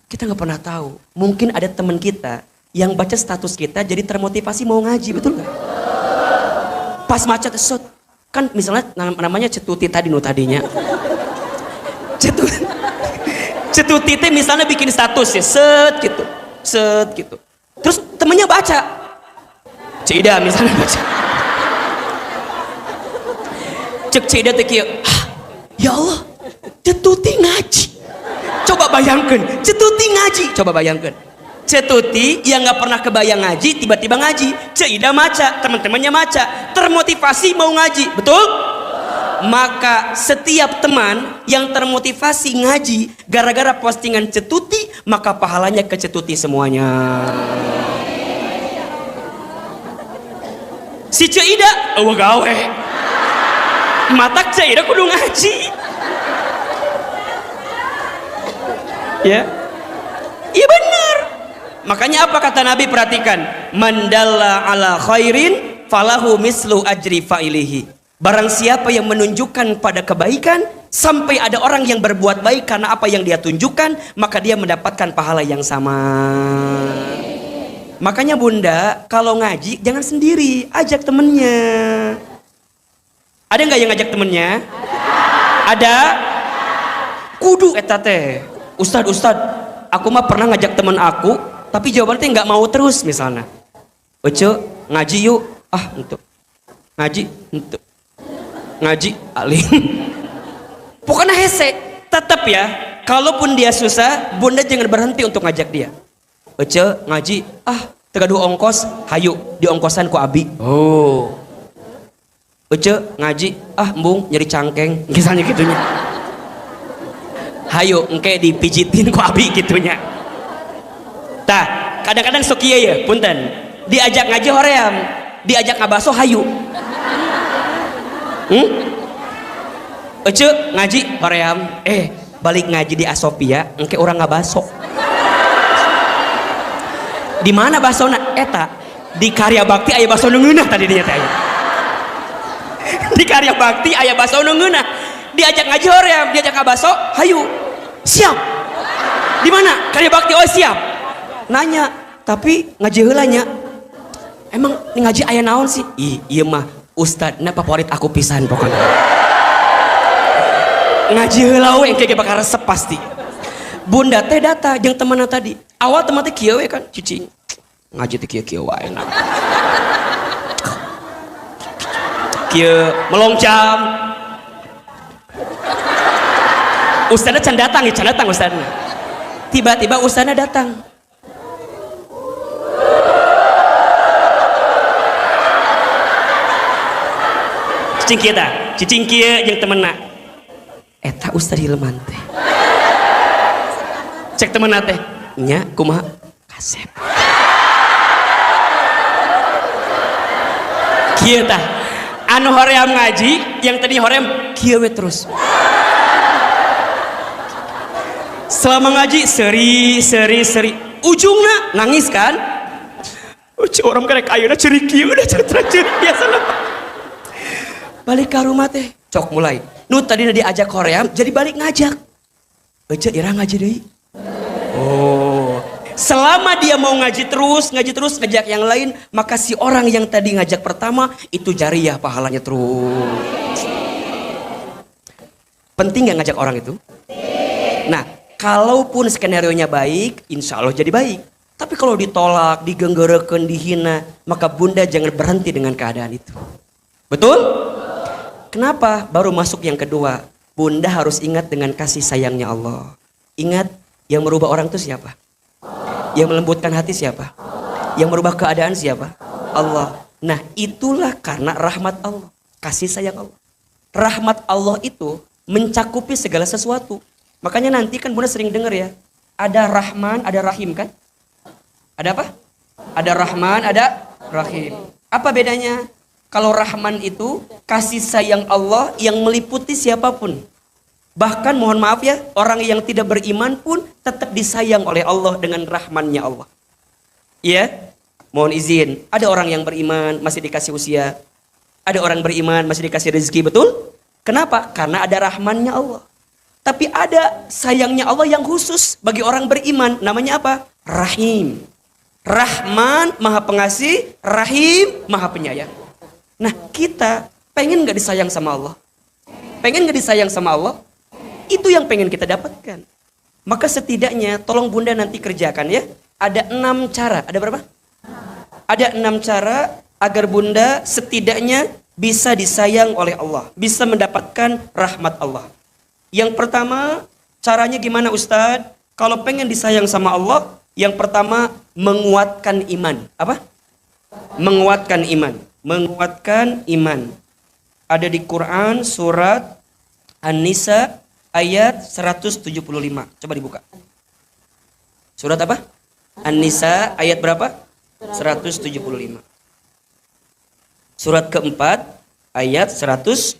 kita nggak pernah tahu. Mungkin ada teman kita yang baca status kita jadi termotivasi mau ngaji, betul nggak? Pas macet set, kan misalnya namanya Cetuti tadi tadinya. Cetuti teh misalnya bikin status ya, set gitu. Terus temennya baca, Cida misalnya baca. Cek Cida teh kieu, ya Allah, Cetuti ngaji. Coba bayangkan, Cetuti ngaji. Coba bayangkan, Cetuti yang nggak pernah kebayang ngaji, tiba-tiba ngaji. Cida maca, teman-temannya maca, termotivasi mau ngaji, betul? Maka setiap teman yang termotivasi ngaji gara-gara postingan Cetuti, maka pahalanya ke Cetuti semuanya. Si Cida, gawe. Matak Cida kudu ngaji. Ya. Iya benar. Makanya apa kata Nabi, perhatikan, man dalla ala khairin falahu mislu ajri fa'ilihi. Barang siapa yang menunjukkan pada kebaikan, sampai ada orang yang berbuat baik karena apa yang dia tunjukkan, maka dia mendapatkan pahala yang sama. Makanya bunda, kalau ngaji jangan sendiri, ajak temennya. Ada nggak yang ngajak temennya? Ada? Kudu eta teh. Ustad, aku mah pernah ngajak temen aku, tapi jawabannya nggak mau terus misalnya. Oce, ngaji yuk. Ah, untuk ngaji, untuk ngaji, alim. Pokoknya hese, tetap ya. Kalaupun dia susah, bunda jangan berhenti untuk ngajak dia. Oce, ngaji, ah, tegaduh ongkos, hayu di ongkosan ku abi. Oh. Oce, ngaji, ah, embung nyeri cangkeng, misalnya gitunya. Hayu, engke dipijitin ku abi gitunya. Tah, kadang-kadang sok kieu ya, punten. Diajak ngaji hoream, diajak ngabaso hayu. Oce, ngaji hoream, balik ngaji di Asopia, engke orang ngabaso. Di mana basona? Eta di Karya Bakti aya baso neungeunah tadi dinya teh. Di Karya Bakti aya baso neungeunah. Diajak ngaji hoream, diajak ngabaso, hayu. Siap. Di mana? Karya Bakti. Oh, siap. Nanya, tapi ngaji heula nya. Emang ngaji aya naon sih? Ieu mah ustadna favorit aku pisan pokoknya. Ngaji heula we engke bakal resep pasti. Bunda teh data jeung temanna tadi. Awal teman teh kieu we kan cicing. Ngaji teh kieu wae. Kieu melongcam. Ustadna can datang ustadna. Tiba-tiba ustadna datang. Cicing kieu jeung temenna. Eta Ustad Hilman teh. Cek temenna teh, nya kumaha? Kasep. Kieu tah. Anu hoream ngaji, yang tadi hoream kieu we terus. Selama ngaji seri. Ujungna nangis kan? Orang karek ayeuna ceurik kieu udah ceurik biasa lah. Balik ke rumah teh, cok mulai. Nu tadi diajak hoream, jadi balik ngajak. Ece ira ngaji deui. Oh. Selama dia mau ngaji terus ngajak yang lain, maka si orang yang tadi ngajak pertama itu jariyah pahalanya terus. Penting gak ngajak orang itu? Nah, kalaupun skenario-nya baik, insya Allah jadi baik. Tapi kalau ditolak, digenggerekeun, dihina, maka bunda jangan berhenti dengan keadaan itu. Betul? Kenapa? Baru masuk yang kedua. Bunda harus ingat dengan kasih sayangnya Allah. Ingat, yang merubah orang itu siapa? Yang melembutkan hati siapa? Yang merubah keadaan siapa? Allah. Nah, itulah karena rahmat Allah. Kasih sayang Allah. Rahmat Allah itu mencakupi segala sesuatu. Makanya nanti kan bunda sering dengar ya. Ada Rahman, ada Rahim kan? Ada apa? Ada Rahman, ada Rahim. Apa bedanya? Kalau Rahman itu kasih sayang Allah yang meliputi siapapun. Bahkan mohon maaf ya, orang yang tidak beriman pun tetap disayang oleh Allah dengan rahmannya Allah. Ya, mohon izin. Ada orang yang beriman masih dikasih usia. Ada orang beriman masih dikasih rezeki, betul? Kenapa? Karena ada rahmannya Allah. Tapi ada sayangnya Allah yang khusus bagi orang beriman. Namanya apa? Rahim. Rahman maha pengasih, Rahim maha penyayang. Nah, kita pengen gak disayang sama Allah? Pengen gak disayang sama Allah? Itu yang pengen kita dapatkan. Maka setidaknya tolong bunda nanti kerjakan ya. Ada 6 cara. Ada berapa? Ada 6 cara agar bunda setidaknya bisa disayang oleh Allah. Bisa mendapatkan rahmat Allah. Yang pertama, caranya gimana Ustadz? Kalau pengen disayang sama Allah, yang pertama menguatkan iman. Apa? Menguatkan iman. Menguatkan iman. Ada di Quran surat An-Nisa ayat 175. Coba dibuka. Surat apa? An-Nisa ayat berapa? 175. Surat keempat ayat 175.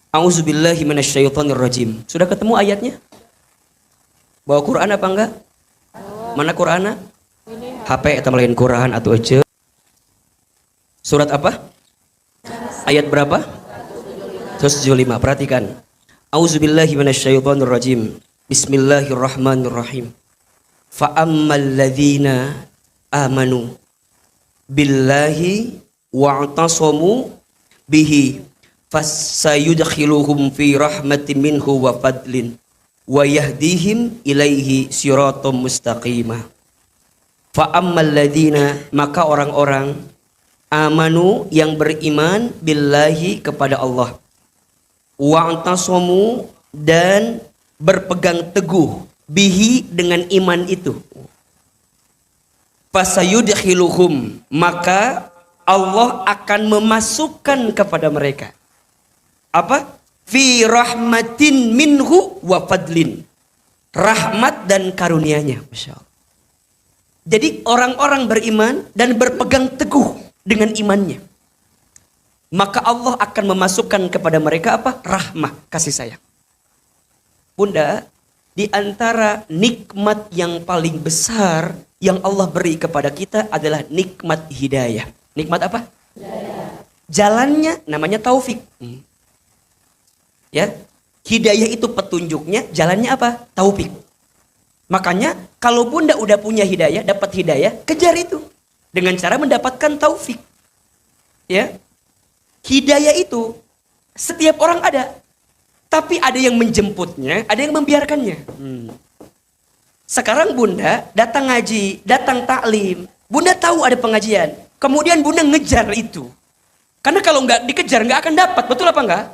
A'udzubillahi minasyaitonirrajim. Sudah ketemu ayatnya? Bawa Quran apa enggak? Mana Qurannya? HP atau lain Quran atau ece. Surat apa? Ayat berapa? 175. Perhatikan. Auzubillahi minasyaitonirrajim. Bismillahirrahmanirrahim. Fa ammal ladzina amanu billahi wa'tasamu bihi fasayudkhiluhum fi rahmatin minhu wa fadlin wa yahdihim ilaihi siratal mustaqimah. Fa ammal ladzina, maka orang-orang amanu yang beriman billahi kepada Allah, wa'tasamu dan berpegang teguh bihi dengan iman itu, fasayudkhiluhum, maka Allah akan memasukkan kepada mereka apa? Fi rahmatin minhu wa fadlin, rahmat dan karunia-Nya. Masya Allah. Jadi orang-orang beriman dan berpegang teguh dengan imannya, maka Allah akan memasukkan kepada mereka apa? Rahmah, kasih sayang. Bunda, di antara nikmat yang paling besar yang Allah beri kepada kita adalah nikmat hidayah. Nikmat apa? Hidayah. Jalannya namanya taufik. Ya, hidayah itu petunjuknya, jalannya apa? Taufik. Makanya kalau bunda udah punya hidayah, dapat hidayah, kejar itu dengan cara mendapatkan taufik. Ya, hidayah itu setiap orang ada, tapi ada yang menjemputnya, ada yang membiarkannya. Sekarang bunda datang ngaji, datang taklim, bunda tahu ada pengajian, kemudian bunda ngejar itu. Karena kalau nggak dikejar nggak akan dapat, betul apa enggak?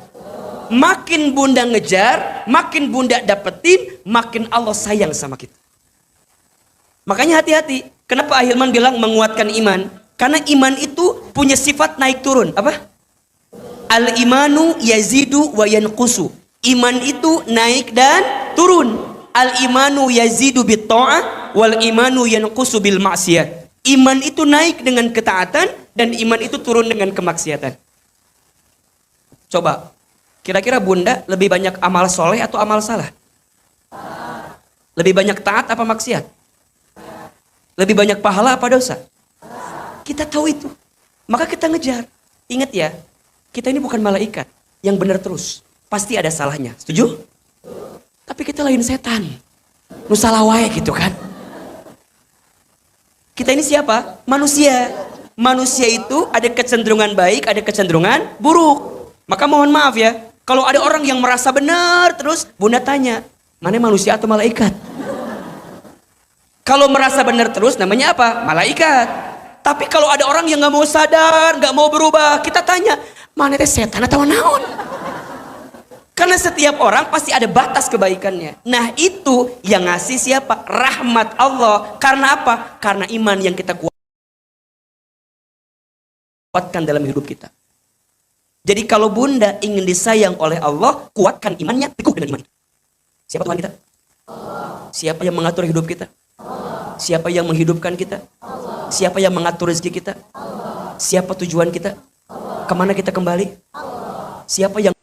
Makin bunda ngejar, makin bunda dapetin, makin Allah sayang sama kita. Makanya hati-hati. Kenapa Ahilman bilang menguatkan iman? Karena iman itu punya sifat naik turun. Apa? Al-imanu yazidu wa yanqusu. Iman itu naik dan turun. Al-imanu yazidu bit ta'ah wal imanu yanqusu bil maksiyat. Iman itu naik dengan ketaatan dan iman itu turun dengan kemaksiatan. Coba, kira-kira bunda lebih banyak amal soleh atau amal salah? Lebih banyak taat apa maksiat? Lebih banyak pahala apa dosa? Kita tahu itu, maka kita ngejar. Ingat ya, kita ini bukan malaikat yang benar terus. Pasti ada salahnya, setuju? Tapi kita lain setan, nusalawai gitu kan. Kita ini siapa? Manusia. Manusia itu ada kecenderungan baik, ada kecenderungan buruk. Maka mohon maaf ya, kalau ada orang yang merasa benar terus, bunda tanya, mana manusia atau malaikat? Kalau merasa benar terus namanya apa? Malaikat. Tapi kalau ada orang yang nggak mau sadar, nggak mau berubah, kita tanya, mana teh setan atau naon? Karena setiap orang pasti ada batas kebaikannya. Nah itu yang ngasih siapa? Rahmat Allah. Karena apa? Karena iman yang kita kuatkan dalam hidup kita. Jadi kalau bunda ingin disayang oleh Allah, kuatkan imannya, teguh dengan iman. Siapa Tuhan kita? Allah. Siapa yang mengatur hidup kita? Allah. Siapa yang menghidupkan kita? Allah. Siapa yang mengatur rezeki kita? Allah. Siapa tujuan kita? Allah. Kemana kita kembali? Allah. Siapa yang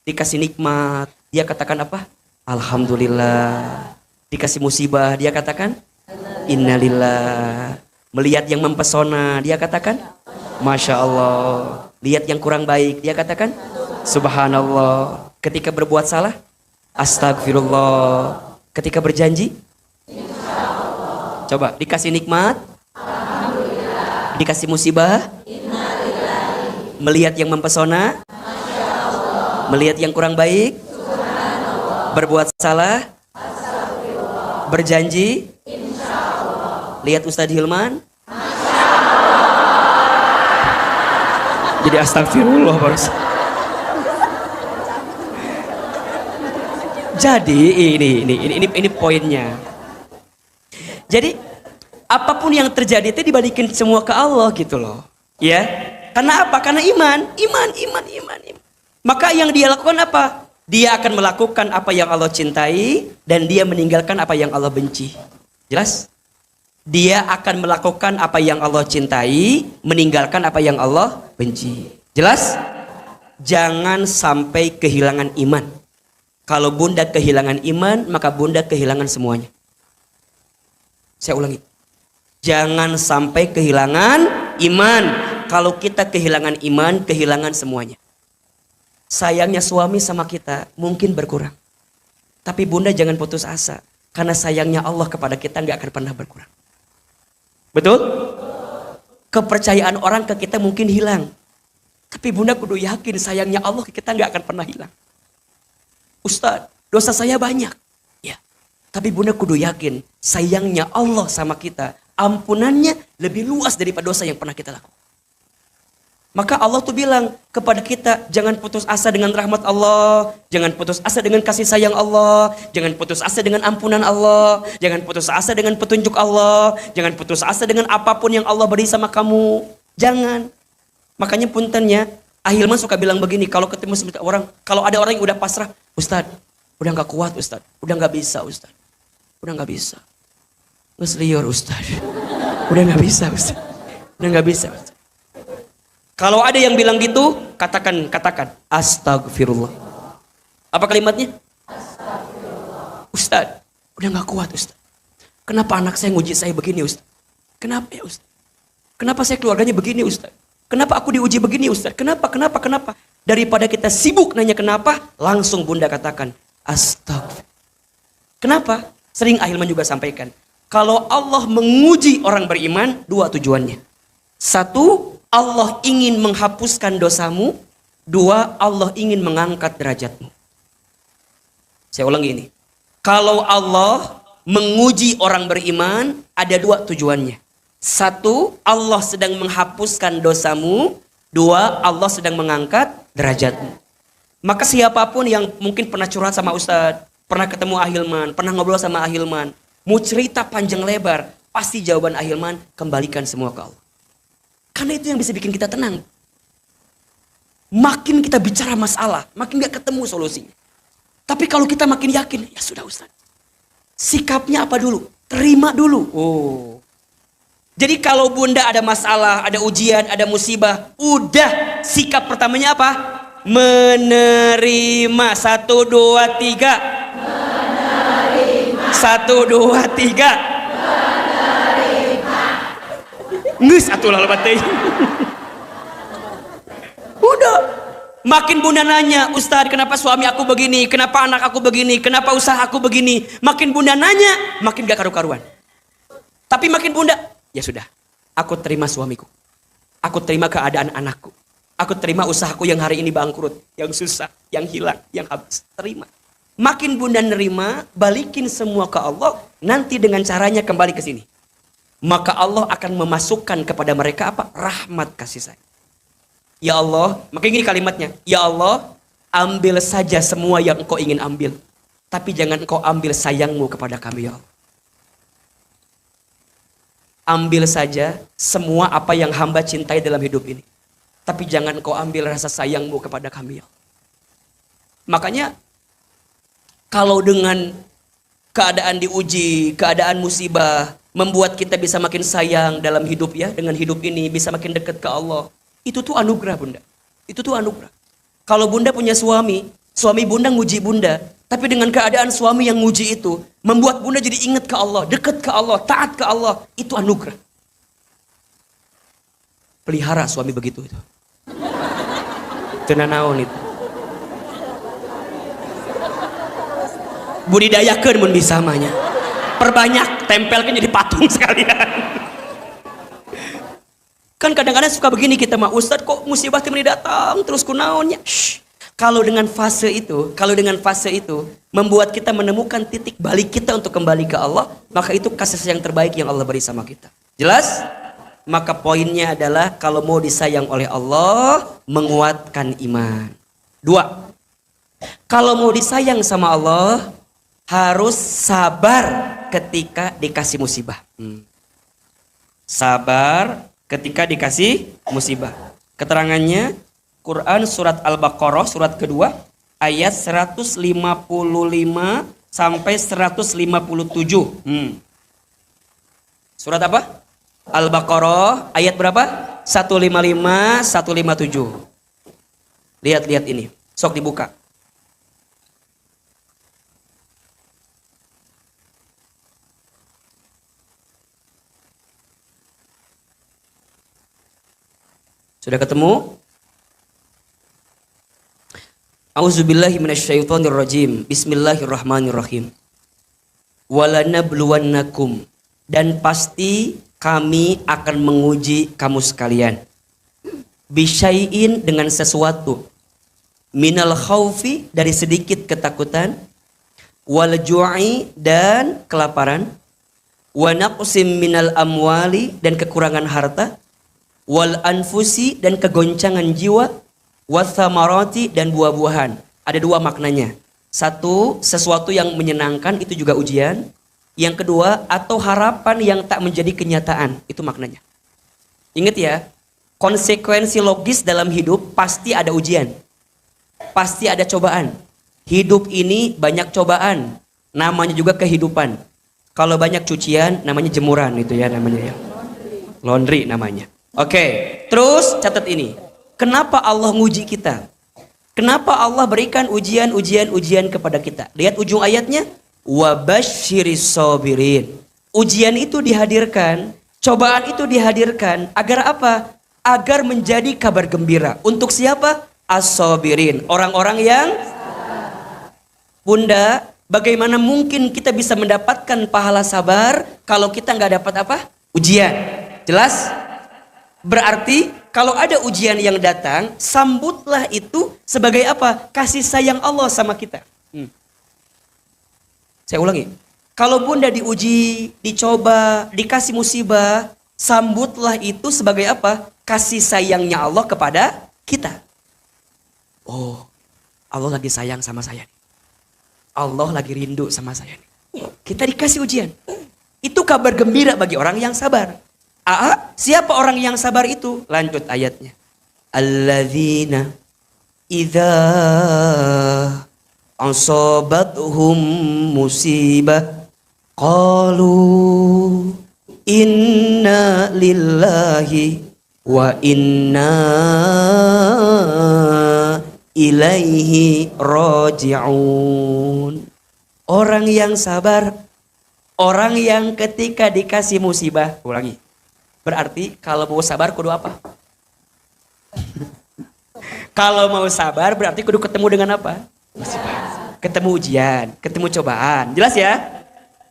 dikasih nikmat, dia katakan apa? Alhamdulillah. Dikasih musibah, dia katakan innalillah. Melihat yang mempesona, dia katakan Masya Allah. Lihat yang kurang baik, dia katakan Subhanallah. Ketika berbuat salah, Astagfirullah. Ketika berjanji, Insyaallah. Coba, dikasih nikmat, Alhamdulillah. Dikasih musibah, innalillahi. Melihat yang mempesona, Masya Allah. Melihat yang kurang baik, Subhanallah. Berbuat salah, Astagfirullah. Berjanji, lihat Ustadz Hilman, jadi astagfirullah bagus. Jadi ini poinnya. Jadi apapun yang terjadi itu dibalikin semua ke Allah gitu loh. Ya. Karena apa? Karena iman. Maka yang dia lakukan apa? Dia akan melakukan apa yang Allah cintai dan dia meninggalkan apa yang Allah benci. Jelas? Dia akan melakukan apa yang Allah cintai, meninggalkan apa yang Allah benci. Jelas? Jangan sampai kehilangan iman. Kalau bunda kehilangan iman, maka bunda kehilangan semuanya. Saya ulangi. Jangan sampai kehilangan iman. Kalau kita kehilangan iman, kehilangan semuanya. Sayangnya suami sama kita mungkin berkurang. Tapi bunda jangan putus asa. Karena sayangnya Allah kepada kita nggak akan pernah berkurang. Betul? Kepercayaan orang ke kita mungkin hilang. Tapi bunda kudu yakin sayangnya Allah ke kita nggak akan pernah hilang. Ustaz, dosa saya banyak. Ya. Tapi bunda kudu yakin sayangnya Allah sama kita. Ampunannya lebih luas daripada dosa yang pernah kita lakukan. Maka Allah tuh bilang kepada kita, jangan putus asa dengan rahmat Allah, jangan putus asa dengan kasih sayang Allah, jangan putus asa dengan ampunan Allah, jangan putus asa dengan petunjuk Allah, jangan putus asa dengan apapun yang Allah beri sama kamu. Jangan. Makanya puntennya, Ahilman suka bilang begini, kalau ketemu orang, kalau ada orang yang udah pasrah, Ustaz, udah gak kuat Ustaz, udah gak bisa Ustaz, udah gak bisa. Ngesliur Ustaz, udah gak bisa Ustaz, udah gak bisa Ustaz. Kalau ada yang bilang gitu, katakan astagfirullah. Apa kalimatnya? Astagfirullah. Ustaz, udah gak kuat Ustaz. Kenapa anak saya nguji saya begini Ustaz? Kenapa ya Ustaz? Kenapa saya keluarganya begini Ustaz? Kenapa aku diuji begini Ustaz? Kenapa? Daripada kita sibuk nanya kenapa, langsung bunda katakan astagfirullah. Kenapa? Sering Ahilman juga sampaikan. Kalau Allah menguji orang beriman, dua tujuannya. Satu, Allah ingin menghapuskan dosamu. Dua, Allah ingin mengangkat derajatmu. Saya ulangi ini. Kalau Allah menguji orang beriman, ada dua tujuannya. Satu, Allah sedang menghapuskan dosamu. Dua, Allah sedang mengangkat derajatmu. Maka siapapun yang mungkin pernah curhat sama Ustadz, pernah ketemu Ahilman, pernah ngobrol sama Ahilman, mau cerita panjang lebar, pasti jawaban Ahilman, kembalikan semua ke Allah. Karena itu yang bisa bikin kita tenang. Makin kita bicara masalah, makin gak ketemu solusinya. Tapi kalau kita makin yakin, ya sudah Ustaz. Sikapnya apa dulu? Terima dulu. Oh. Jadi kalau bunda ada masalah, ada ujian, ada musibah, udah sikap pertamanya apa? Menerima. 1, 2, 3. Menerima. 1, 2, 3. Nges atulah lebat teh. Udah. Makin bunda nanya, Ustaz kenapa suami aku begini? Kenapa anak aku begini? Kenapa usaha aku begini? Makin bunda nanya, makin gak karu-karuan. Tapi makin bunda, ya sudah. Aku terima suamiku. Aku terima keadaan anakku. Aku terima usahaku yang hari ini bangkrut. Yang susah, yang hilang, yang habis. Terima. Makin bunda nerima, balikin semua ke Allah. Nanti dengan caranya kembali ke sini. Maka Allah akan memasukkan kepada mereka apa? Rahmat kasih sayang. Ya Allah, maka ini kalimatnya. Ya Allah, ambil saja semua yang engkau ingin ambil. Tapi jangan engkau ambil sayangmu kepada kami ya Allah. Ambil saja semua apa yang hamba cintai dalam hidup ini. Tapi jangan engkau ambil rasa sayangmu kepada kami ya Allah. Makanya, kalau dengan keadaan diuji, keadaan musibah, membuat kita bisa makin sayang dalam hidup ya, dengan hidup ini bisa makin dekat ke Allah. Itu tuh anugerah bunda. Itu tuh anugerah. Kalau bunda punya suami bunda nguji bunda, tapi dengan keadaan suami yang nguji itu, membuat bunda jadi ingat ke Allah, dekat ke Allah, taat ke Allah, itu anugerah. Pelihara suami begitu itu. Tenanaon itu. Budidayakeun mun bisa mahnya. Perbanyak, tempelkan jadi patung sekalian. Kan kadang-kadang suka begini kita mah, Ustadz kok musibah tiba datang terus kunaonnya. Kalau dengan fase itu membuat kita menemukan titik balik kita untuk kembali ke Allah, maka itu kasih sayang terbaik yang Allah beri sama kita. Jelas? Maka poinnya adalah kalau mau disayang oleh Allah, menguatkan iman. 2. Kalau mau disayang sama Allah, harus sabar ketika dikasih musibah. Sabar ketika dikasih musibah. Keterangannya Quran surat Al-Baqarah surat kedua ayat 155 sampai 157. Surat apa? Al-Baqarah ayat berapa? 155 157. Lihat ini. Sok dibuka. Sudah ketemu? A'udzubillahi minasyaitonirrajim. Bismillahirrahmanirrahim. Walanabluwannakum, dan pasti kami akan menguji kamu sekalian. Bisyai'in, dengan sesuatu. Minal khaufi, dari sedikit ketakutan. Wal ju'i, dan kelaparan. Wa naqsim minal amwali, dan kekurangan harta. Wal anfusi, dan kegoncangan jiwa. Wathamarati, dan buah-buahan. Ada dua maknanya. Satu, sesuatu yang menyenangkan, itu juga ujian. Yang kedua, atau harapan yang tak menjadi kenyataan, itu maknanya. Ingat ya, konsekuensi logis dalam hidup pasti ada ujian. Pasti ada cobaan. Hidup ini banyak cobaan, namanya juga kehidupan. Kalau banyak cucian, namanya jemuran, itu ya namanya ya. Laundry namanya. Oke, terus catat ini. Kenapa Allah nguji kita? Kenapa Allah berikan ujian kepada kita? Lihat ujung ayatnya. Wabasyiris sabirin. Ujian itu dihadirkan, cobaan itu dihadirkan agar apa? Agar menjadi kabar gembira. Untuk siapa? As-sabirin. Orang-orang yang Bunda, bagaimana mungkin kita bisa mendapatkan pahala sabar kalau kita nggak dapat apa? Ujian. Jelas? Berarti kalau ada ujian yang datang, sambutlah itu sebagai apa? Kasih sayang Allah sama kita. Saya ulangi. Kalau Bunda diuji, dicoba, dikasih musibah, sambutlah itu sebagai apa? Kasih sayangnya Allah kepada kita. Oh, Allah lagi sayang sama saya. Allah lagi rindu sama saya. Kita dikasih ujian. Itu kabar gembira bagi orang yang sabar. Siapa orang yang sabar itu? Lanjut ayatnya. Alladzina idza asabathum musibah qalu inna lillahi wa inna ilaihi raji'un. Orang yang sabar, orang yang ketika dikasih musibah, ulangi. Berarti kalau mau sabar kudu apa? Kalau mau sabar berarti kudu ketemu dengan apa? Musibah. Ketemu ujian, ketemu cobaan. Jelas ya?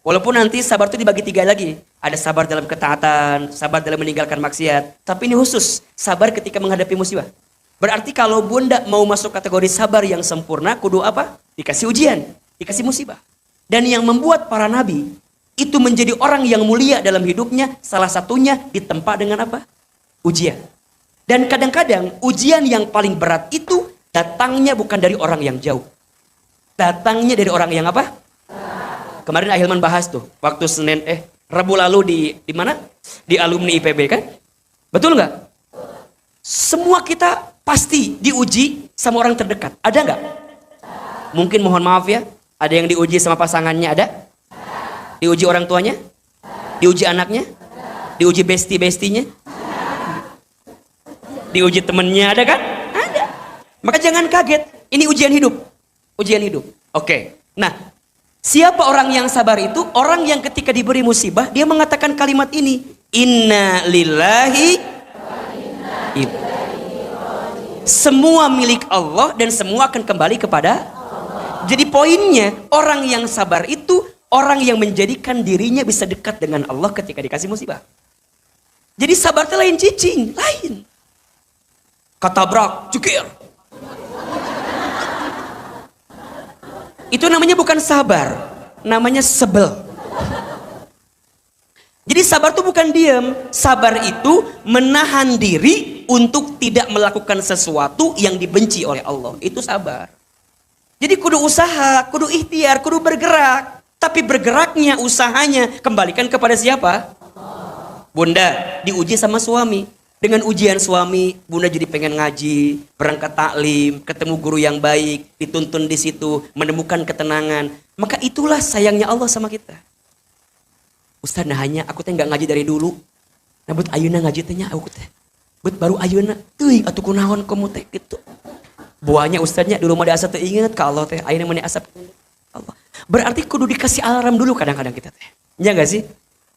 Walaupun nanti sabar itu dibagi 3 lagi. Ada sabar dalam ketaatan, sabar dalam meninggalkan maksiat. Tapi ini khusus, sabar ketika menghadapi musibah. Berarti kalau Bunda mau masuk kategori sabar yang sempurna, kudu apa? Dikasih ujian, dikasih musibah. Dan yang membuat para nabi itu menjadi orang yang mulia dalam hidupnya, salah satunya ditempa dengan apa? Ujian. Dan kadang-kadang ujian yang paling berat itu datangnya bukan dari orang yang jauh. Datangnya dari orang yang apa? Kemarin Ahilman bahas tuh, waktu Rabu lalu di mana? Di alumni IPB kan? Betul nggak? Semua kita pasti diuji sama orang terdekat. Ada nggak? Mungkin mohon maaf ya, ada yang diuji sama pasangannya, ada? Diuji orang tuanya? Diuji anaknya? Diuji besti-bestinya? Diuji temennya, ada kan? Ada. Maka jangan kaget, ini ujian hidup. Ujian hidup. Oke. Nah, siapa orang yang sabar itu? Orang yang ketika diberi musibah, dia mengatakan kalimat ini. Inna lillahi. Semua milik Allah dan semua akan kembali kepada Allah. Jadi poinnya, orang yang sabar itu orang yang menjadikan dirinya bisa dekat dengan Allah ketika dikasih musibah. Jadi sabar itu lain cicing, lain. Katabrak, cukir. Itu namanya bukan sabar, namanya sebel. Jadi sabar itu bukan diam, sabar itu menahan diri untuk tidak melakukan sesuatu yang dibenci oleh Allah. Itu sabar. Jadi kudu usaha, kudu ikhtiar, kudu bergerak. Tapi bergeraknya, usahanya kembalikan kepada siapa? Bunda diuji sama suami. Dengan ujian suami, Bunda jadi pengen ngaji, berangkat taklim, ketemu guru yang baik, dituntun di situ, menemukan ketenangan. Maka itulah sayangnya Allah sama kita. Ustaz, nah hanya aku teh nggak ngaji dari dulu. Nah but ayeuna ngaji tehnya aku teh. Bet baru ayeuna teuing atuh kunaon kamu teh gitu. Buahnya ustaznya dulu mah asa teu inget ka Allah teh, ayeuna mah asap Allah. Berarti kudu dikasih alarm dulu kadang-kadang kita teh. Ya enggak sih?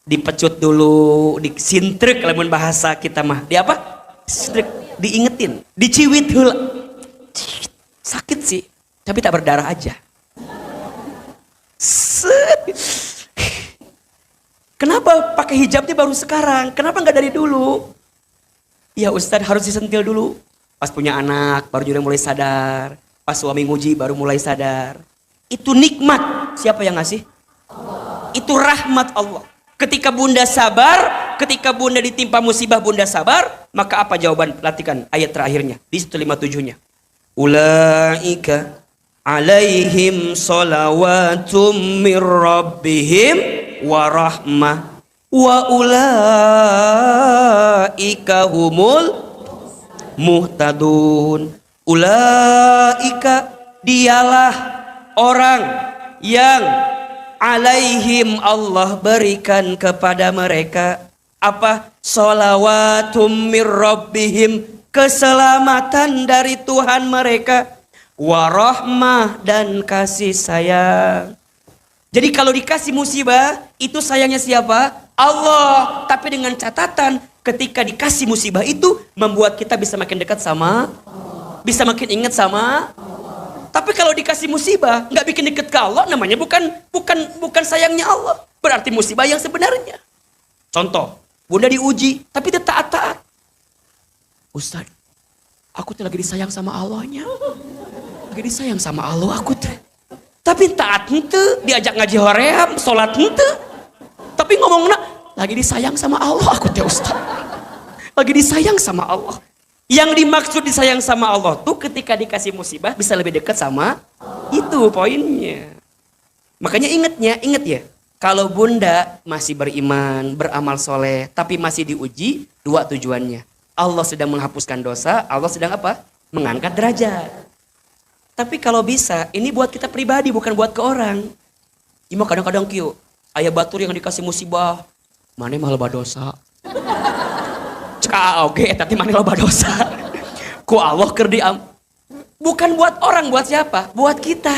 Dipecut dulu, disintrek lamun bahasa kita mah. Di apa? diingetin, diciwit heula. Sakit sih, tapi tak berdarah aja. Kenapa pakai hijabnya baru sekarang? Kenapa nggak dari dulu? Ya Ustadz harus disentil dulu. Pas punya anak baru juga mulai sadar. Pas suami nguji baru mulai sadar. Itu nikmat. Siapa yang ngasih? Allah. Itu rahmat Allah. Ketika bunda sabar, ketika bunda ditimpa musibah bunda sabar, maka apa jawaban? Perhatikan ayat terakhirnya di 157-nya. Ulaika alaihim salawatum mir rabbihim wa rahmah wa ulaika humul muhtadun. Ulaika dialah orang yang alaihim Allah berikan kepada mereka apa? Shalawatum mir rabbihim, keselamatan dari Tuhan mereka, warahmah dan kasih sayang. Jadi kalau dikasih musibah itu sayangnya siapa? Allah. Tapi dengan catatan ketika dikasih musibah itu membuat kita bisa makin dekat sama Allah. Bisa makin ingat sama Allah. Tapi kalau dikasih musibah nggak bikin dekat ke Allah, namanya bukan sayangnya Allah. Berarti musibah yang sebenarnya. Contoh, bunda diuji tapi dia taat-taat. Ustaz, aku tuh lagi disayang sama Allahnya. Lagi disayang sama Allah aku tuh. Tapi taat henteu, diajak ngaji hoream, sholat henteu. Tapi ngomongna lagi disayang sama Allah aku teh Ustaz. Lagi disayang sama Allah. Yang dimaksud disayang sama Allah tuh ketika dikasih musibah bisa lebih dekat sama Allah. Itu poinnya. Makanya ingat ya. Kalau bunda masih beriman, beramal soleh, tapi masih diuji, dua tujuannya. Allah sedang menghapuskan dosa, Allah sedang apa? Mengangkat derajat. Tapi kalau bisa, ini buat kita pribadi, bukan buat ke orang. Ima kadang-kadang kieu, aya batur yang dikasih musibah, mana mah loba dosa. Cek oge, tapi mana loba dosa. Ku Allah keur diam. Bukan buat orang, buat siapa? Buat kita.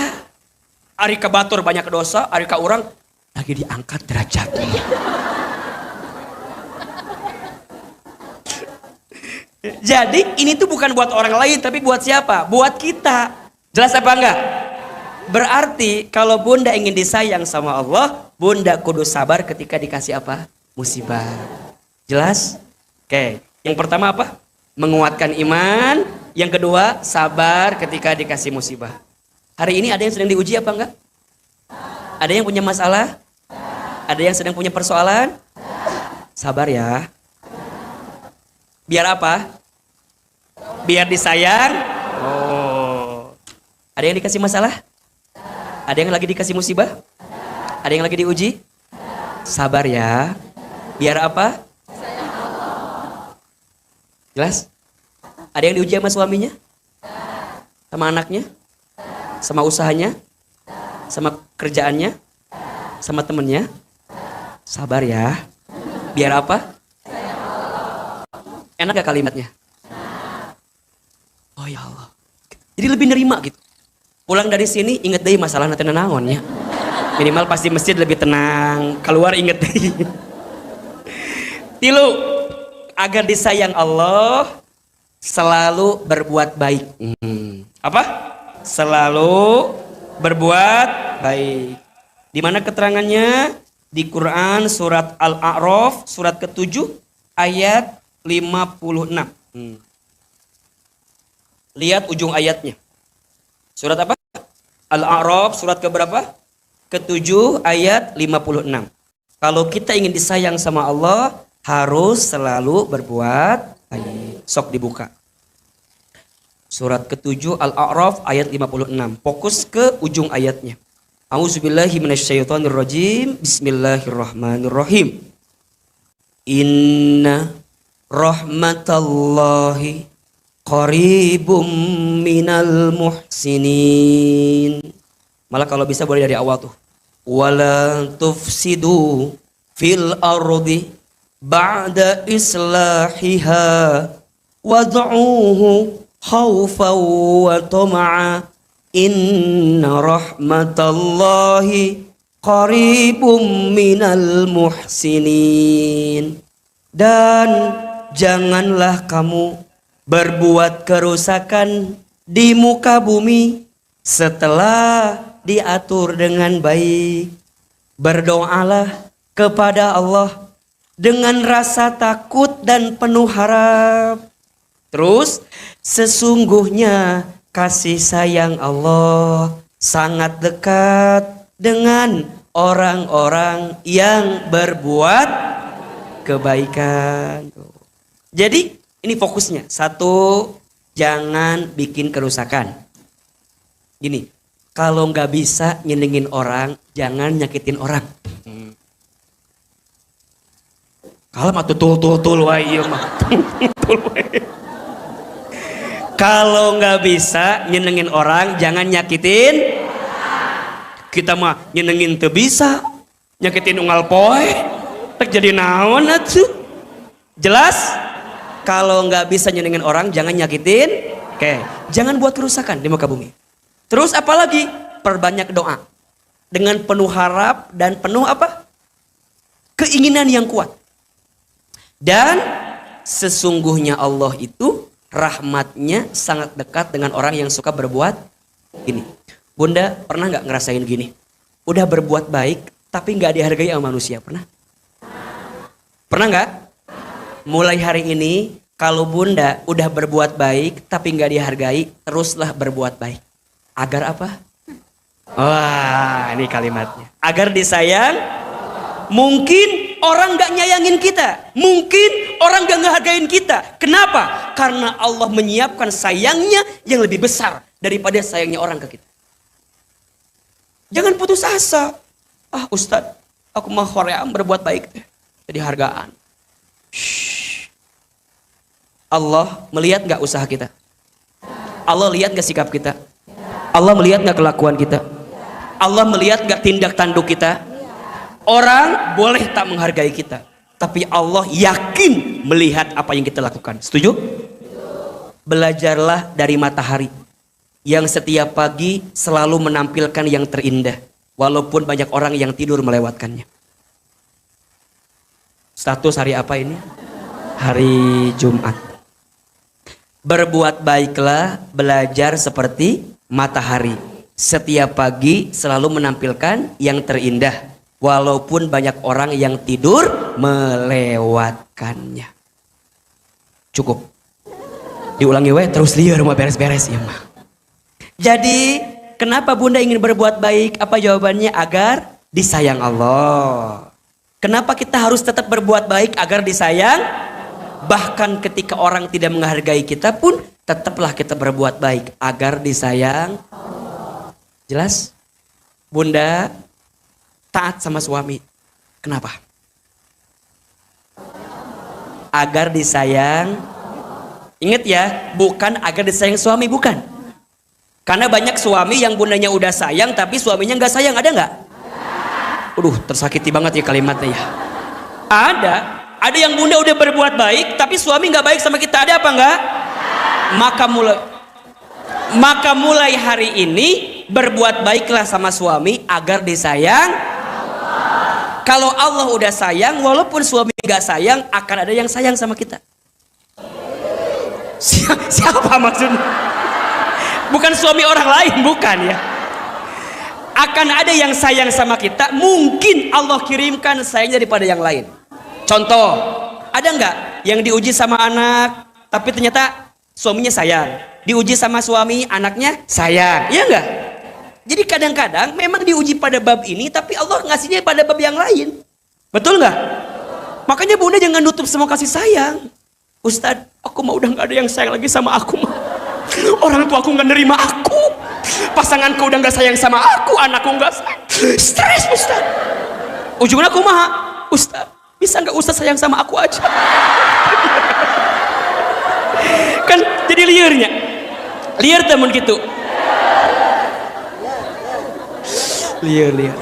Ari ka batur banyak dosa, ari ka urang lagi diangkat derajatnya. Jadi ini tuh bukan buat orang lain, tapi buat siapa? Buat kita. Jelas apa enggak? Berarti kalau bunda ingin disayang sama Allah, bunda kudu sabar ketika dikasih apa? Musibah. Jelas? Oke. Yang pertama apa? Menguatkan iman. Yang kedua, sabar ketika dikasih musibah. Hari ini ada yang sedang diuji apa enggak? Ada yang punya masalah? Ada yang sedang punya persoalan? Sabar ya. Biar apa? Biar disayang. Oh. Ada yang dikasih masalah? Ada yang lagi dikasih musibah? Ada yang lagi diuji? Sabar ya. Biar apa? Jelas? Ada yang diuji sama suaminya? Sama anaknya? Sama usahanya? Sama kerjaannya? Sama temennya? Sabar ya. Biar apa? Enak gak kalimatnya? Oh ya Allah. Jadi lebih nerima gitu. Pulang dari sini inget deh masalah nanti naon ya. Minimal pasti masjid lebih tenang. Keluar inget deh. Tilu, agar disayang Allah selalu berbuat baik. Apa? Selalu berbuat baik. Di mana keterangannya? Di Quran surat Al-A'raf surat ke-7 ayat 56. Lihat ujung ayatnya. Surat apa? Al-A'raf surat ke-berapa? Ke-7 ayat 56. Kalau kita ingin disayang sama Allah, harus selalu berbuat baik. Sok dibuka. Surat ke-7 Al-A'raf ayat 56. Fokus ke ujung ayatnya. A'udzubillahi minasyaitonirrajim. Bismillahirrahmanirrahim. Inna rahmatallahi qaribum minal muhsinin. Malah kalau bisa boleh dari awal tuh. Wala tufsidu fil ardi ba'da islahiha wad'uhu khawfan wa tama'a. Inna rahmatallahi qaribum minal muhsinin. Dan janganlah kamu berbuat kerusakan di muka bumi setelah diatur dengan baik. Berdoalah kepada Allah dengan rasa takut dan penuh harap. Terus, sesungguhnya kasih sayang Allah sangat dekat dengan orang-orang yang berbuat kebaikan. Jadi, ini fokusnya. Satu, jangan bikin kerusakan. Gini, kalau nggak bisa nyenengin orang, jangan nyakitin orang. Kalau mah tutul wae ieu mah. Kalau nggak bisa nyenengin orang, jangan nyakitin. Kita mah nyenengin teu bisa, nyakitin unggal poe, tak jadi naon atuh. Jelas? Kalau nggak bisa nyenengin orang, jangan nyakitin. Oke, jangan buat kerusakan di muka bumi. Terus apalagi? Perbanyak doa dengan penuh harap dan penuh apa? Keinginan yang kuat. Dan sesungguhnya Allah itu rahmatnya sangat dekat dengan orang yang suka berbuat ini. Bunda pernah nggak ngerasain gini? Udah berbuat baik tapi nggak dihargai sama manusia, pernah? Pernah nggak? Mulai hari ini kalau bunda udah berbuat baik tapi nggak dihargai, teruslah berbuat baik. Agar apa? Wah, ini kalimatnya. Agar disayang. Mungkin orang gak nyayangin kita. Mungkin orang gak ngehargain kita. Kenapa? Karena Allah menyiapkan sayangnya yang lebih besar daripada sayangnya orang ke kita. Jangan putus asa. Ah Ustadz, aku mah hoream berbuat baik deh. Jadi hargaan. Shhh. Allah melihat gak usaha kita? Allah lihat gak sikap kita? Allah melihat gak kelakuan kita? Allah melihat gak tindak tanduk kita? Orang boleh tak menghargai kita, tapi Allah yakin melihat apa yang kita lakukan. Setuju? Belajarlah dari matahari yang setiap pagi selalu menampilkan yang terindah, walaupun banyak orang yang tidur melewatkannya. Status hari apa ini? Hari Jumat. Berbuat baiklah, belajar seperti matahari. Setiap pagi selalu menampilkan yang terindah, walaupun banyak orang yang tidur melewatkannya. Cukup. Diulangi we, terus liar mau beres-beres ya mah. Jadi, kenapa bunda ingin berbuat baik? Apa jawabannya? Agar disayang Allah. Kenapa kita harus tetap berbuat baik agar disayang? Bahkan ketika orang tidak menghargai kita pun, tetaplah kita berbuat baik agar disayang. Jelas? Bunda taat sama suami. Kenapa? Agar disayang. Ingat ya, bukan agar disayang suami, bukan. Karena banyak suami yang bundanya udah sayang tapi suaminya nggak sayang, ada nggak? Tersakiti banget ya kalimatnya ya. Ada yang bunda udah berbuat baik tapi suami nggak baik sama kita, ada apa nggak? Maka mulai hari ini berbuat baiklah sama suami agar disayang. Kalau Allah udah sayang, walaupun suami gak sayang, akan ada yang sayang sama kita. Siapa maksudnya? Bukan suami orang lain, bukan ya. Akan ada yang sayang sama kita, mungkin Allah kirimkan sayang daripada yang lain. Contoh, ada nggak yang diuji sama anak, tapi ternyata suaminya sayang. Diuji sama suami, anaknya sayang, iya nggak? Jadi kadang-kadang memang diuji pada bab ini, tapi Allah ngasihnya pada bab yang lain. Betul nggak? Makanya bunda jangan nutup semua kasih sayang. Ustadz, aku mah udah nggak ada yang sayang lagi sama aku mah. Orang tua aku nggak nerima aku. Pasanganku udah nggak sayang sama aku, anakku nggak sayang. Stres Ustadz. Ujungnya aku mah, Ustadz, bisa nggak Ustadz sayang sama aku aja? Kan jadi liarnya. Liar temen gitu. Liar.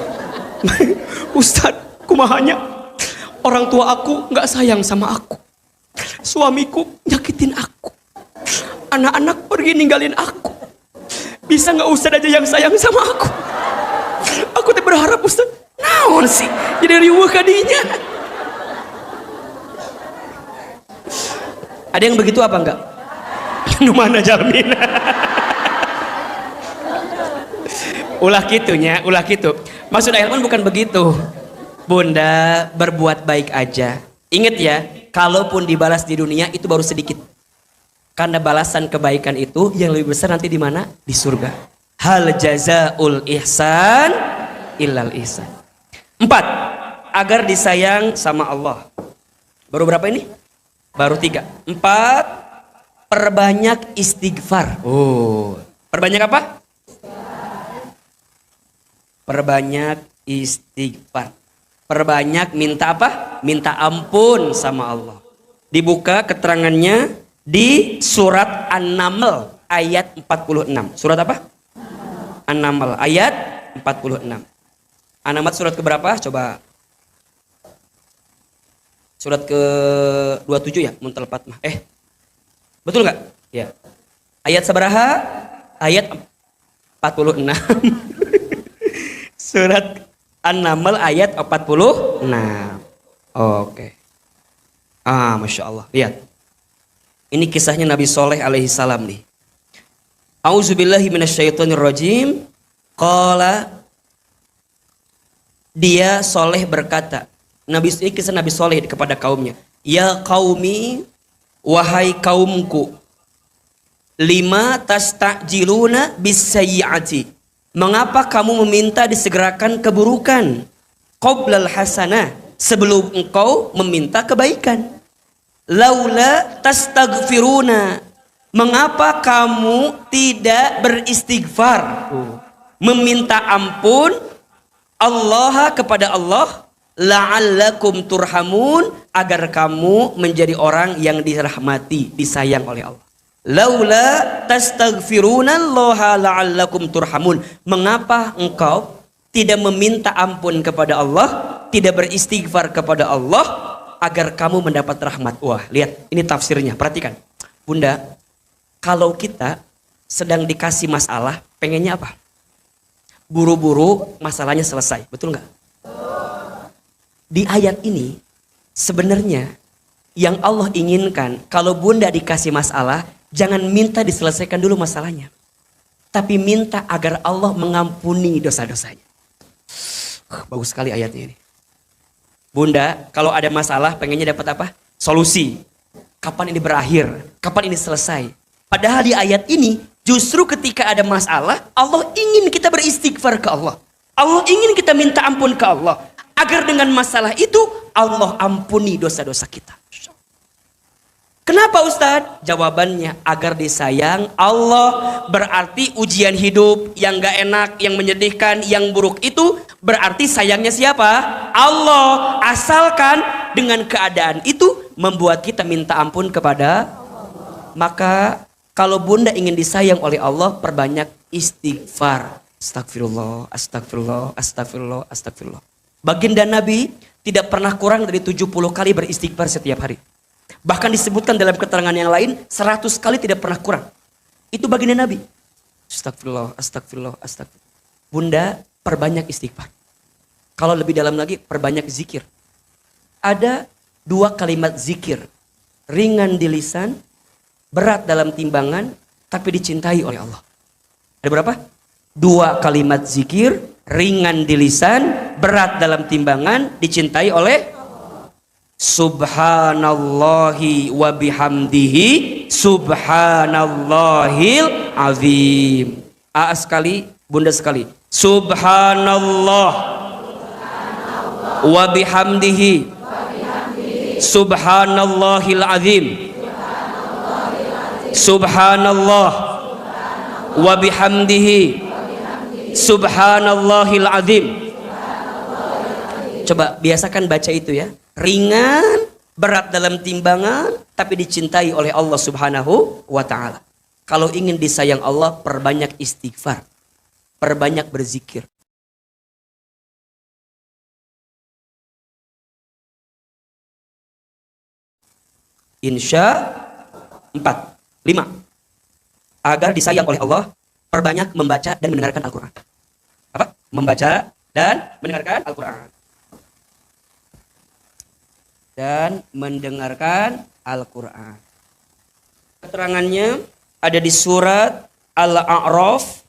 Ustadz, kumahanya orang tua aku nggak sayang sama aku, suamiku nyakitin aku, anak-anak pergi ninggalin aku. Bisa nggak Ustadz aja yang sayang sama aku? Aku tuh berharap Ustadz, naon sih jadi riuh kadinya. Ada yang begitu apa enggak? Nu mana jalmin? Ulah gitunya, ulah gitu. Maksud Ailman bukan begitu. Bunda berbuat baik aja. Ingat ya, kalaupun dibalas di dunia itu baru sedikit. Karena balasan kebaikan itu yang lebih besar nanti di mana? Di surga. Hal jazaul ihsan illal ihsan. 4. Agar disayang sama Allah. Baru berapa ini? Baru 3. 4. Perbanyak istighfar. Oh, perbanyak apa? Perbanyak istighfar. Perbanyak minta apa? Minta ampun sama Allah. Dibuka keterangannya di surat An-Naml ayat 46. Surat apa? An-Naml ayat 46. An-Naml surat keberapa? Coba. Surat ke-27 ya? Muntal Fatmah. Betul nggak? Ya. Ayat sabaraha? Ayat 46. Surat An-Naml ayat 46. Oke. Masya Allah. Lihat. Ini kisahnya Nabi Soleh alaihi salam nih. Auzubillahi minasyaitonirrajim. Qala, dia Soleh berkata. Ini kisah Nabi Soleh kepada kaumnya. Ya qaumi, wahai kaumku. Lima tastajiluna bisayyi'ati. Mengapa kamu meminta disegerakan keburukan? Qoblal hasanah, sebelum engkau meminta kebaikan. Laula tastaghfiruna, mengapa kamu tidak beristighfar? Meminta ampun Allah kepada Allah. La'allakum turhamun, agar kamu menjadi orang yang dirahmati, disayang oleh Allah. Laula tastaghfiruna Allah la'allakum turhamun. Mengapa engkau tidak meminta ampun kepada Allah, tidak beristighfar kepada Allah, agar kamu mendapat rahmat? Wah, lihat ini tafsirnya, perhatikan. Bunda, kalau kita sedang dikasih masalah, pengennya apa? Buru-buru masalahnya selesai, betul nggak? Di ayat ini sebenarnya yang Allah inginkan, kalau bunda dikasih masalah, jangan minta diselesaikan dulu masalahnya, tapi minta agar Allah mengampuni dosa-dosanya. Bagus sekali ayatnya ini. Bunda, kalau ada masalah pengennya dapat apa? Solusi. Kapan ini berakhir? Kapan ini selesai? Padahal di ayat ini justru ketika ada masalah, Allah ingin kita beristighfar ke Allah. Allah ingin kita minta ampun ke Allah, agar dengan masalah itu Allah ampuni dosa-dosa kita. Kenapa Ustadz? Jawabannya agar disayang Allah. Berarti ujian hidup yang gak enak, yang menyedihkan, yang buruk itu berarti sayangnya siapa? Allah. Asalkan dengan keadaan itu membuat kita minta ampun kepada Allah. Maka kalau bunda ingin disayang oleh Allah, perbanyak istighfar. Astagfirullah, astagfirullah, astagfirullah, astagfirullah. Baginda Nabi tidak pernah kurang dari 70 kali beristighfar setiap hari. Bahkan disebutkan dalam keterangan yang lain 100 kali tidak pernah kurang. Itu baginda Nabi. Astagfirullah, astagfirullah, astagfirullah. Bunda, perbanyak istighfar. Kalau lebih dalam lagi, perbanyak zikir. Ada 2 kalimat zikir. Ringan di lisan, berat dalam timbangan, tapi dicintai oleh Allah. Ada berapa? 2 kalimat zikir, ringan di lisan, berat dalam timbangan, dicintai oleh Subhanallahi wa bihamdihi subhanallahil azim. Sekali, bunda sekali. Subhanallah wa bihamdihi subhanallahil azim. Subhanallah wa bihamdihi subhanallahil azim. Coba biasakan baca itu ya. Ringan, berat dalam timbangan, tapi dicintai oleh Allah Subhanahu wa ta'ala. Kalau ingin disayang Allah, perbanyak istighfar, perbanyak berzikir. Insya 4, 5. Agar disayang oleh Allah, perbanyak membaca dan mendengarkan Al-Quran. Apa? Membaca dan mendengarkan Al-Quran. Dan mendengarkan Al-Quran. Keterangannya ada di surat Al-A'raf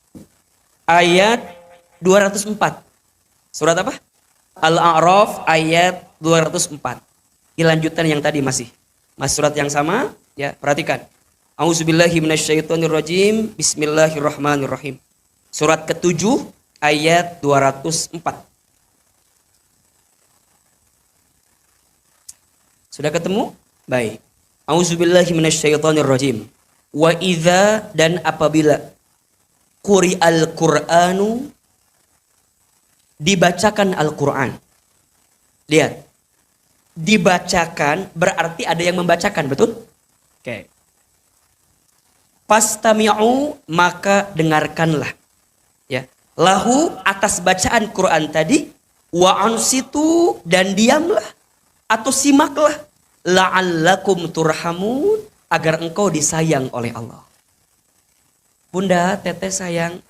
ayat 204. Surat apa? Al-A'raf ayat 204. Di lanjutan yang tadi masih surat yang sama, ya, perhatikan. A'udzubillahi minasyaitonirrajim. Bismillahirrahmanirrahim. Surat ke-7 ayat 204. Sudah ketemu? Baik. A'udzubillahi minasyaitonirrajim. Wa idza, dan apabila quri'al Qur'anu, dibacakan Al-Qur'an. Lihat. Dibacakan berarti ada yang membacakan, betul? Oke. Fastami'u, maka dengarkanlah. Ya. Lahu, atas bacaan Quran tadi, wa ansitu, dan diamlah atau simaklah, la'allakum turhamun, agar engkau disayang oleh Allah. Bunda, teteh sayang,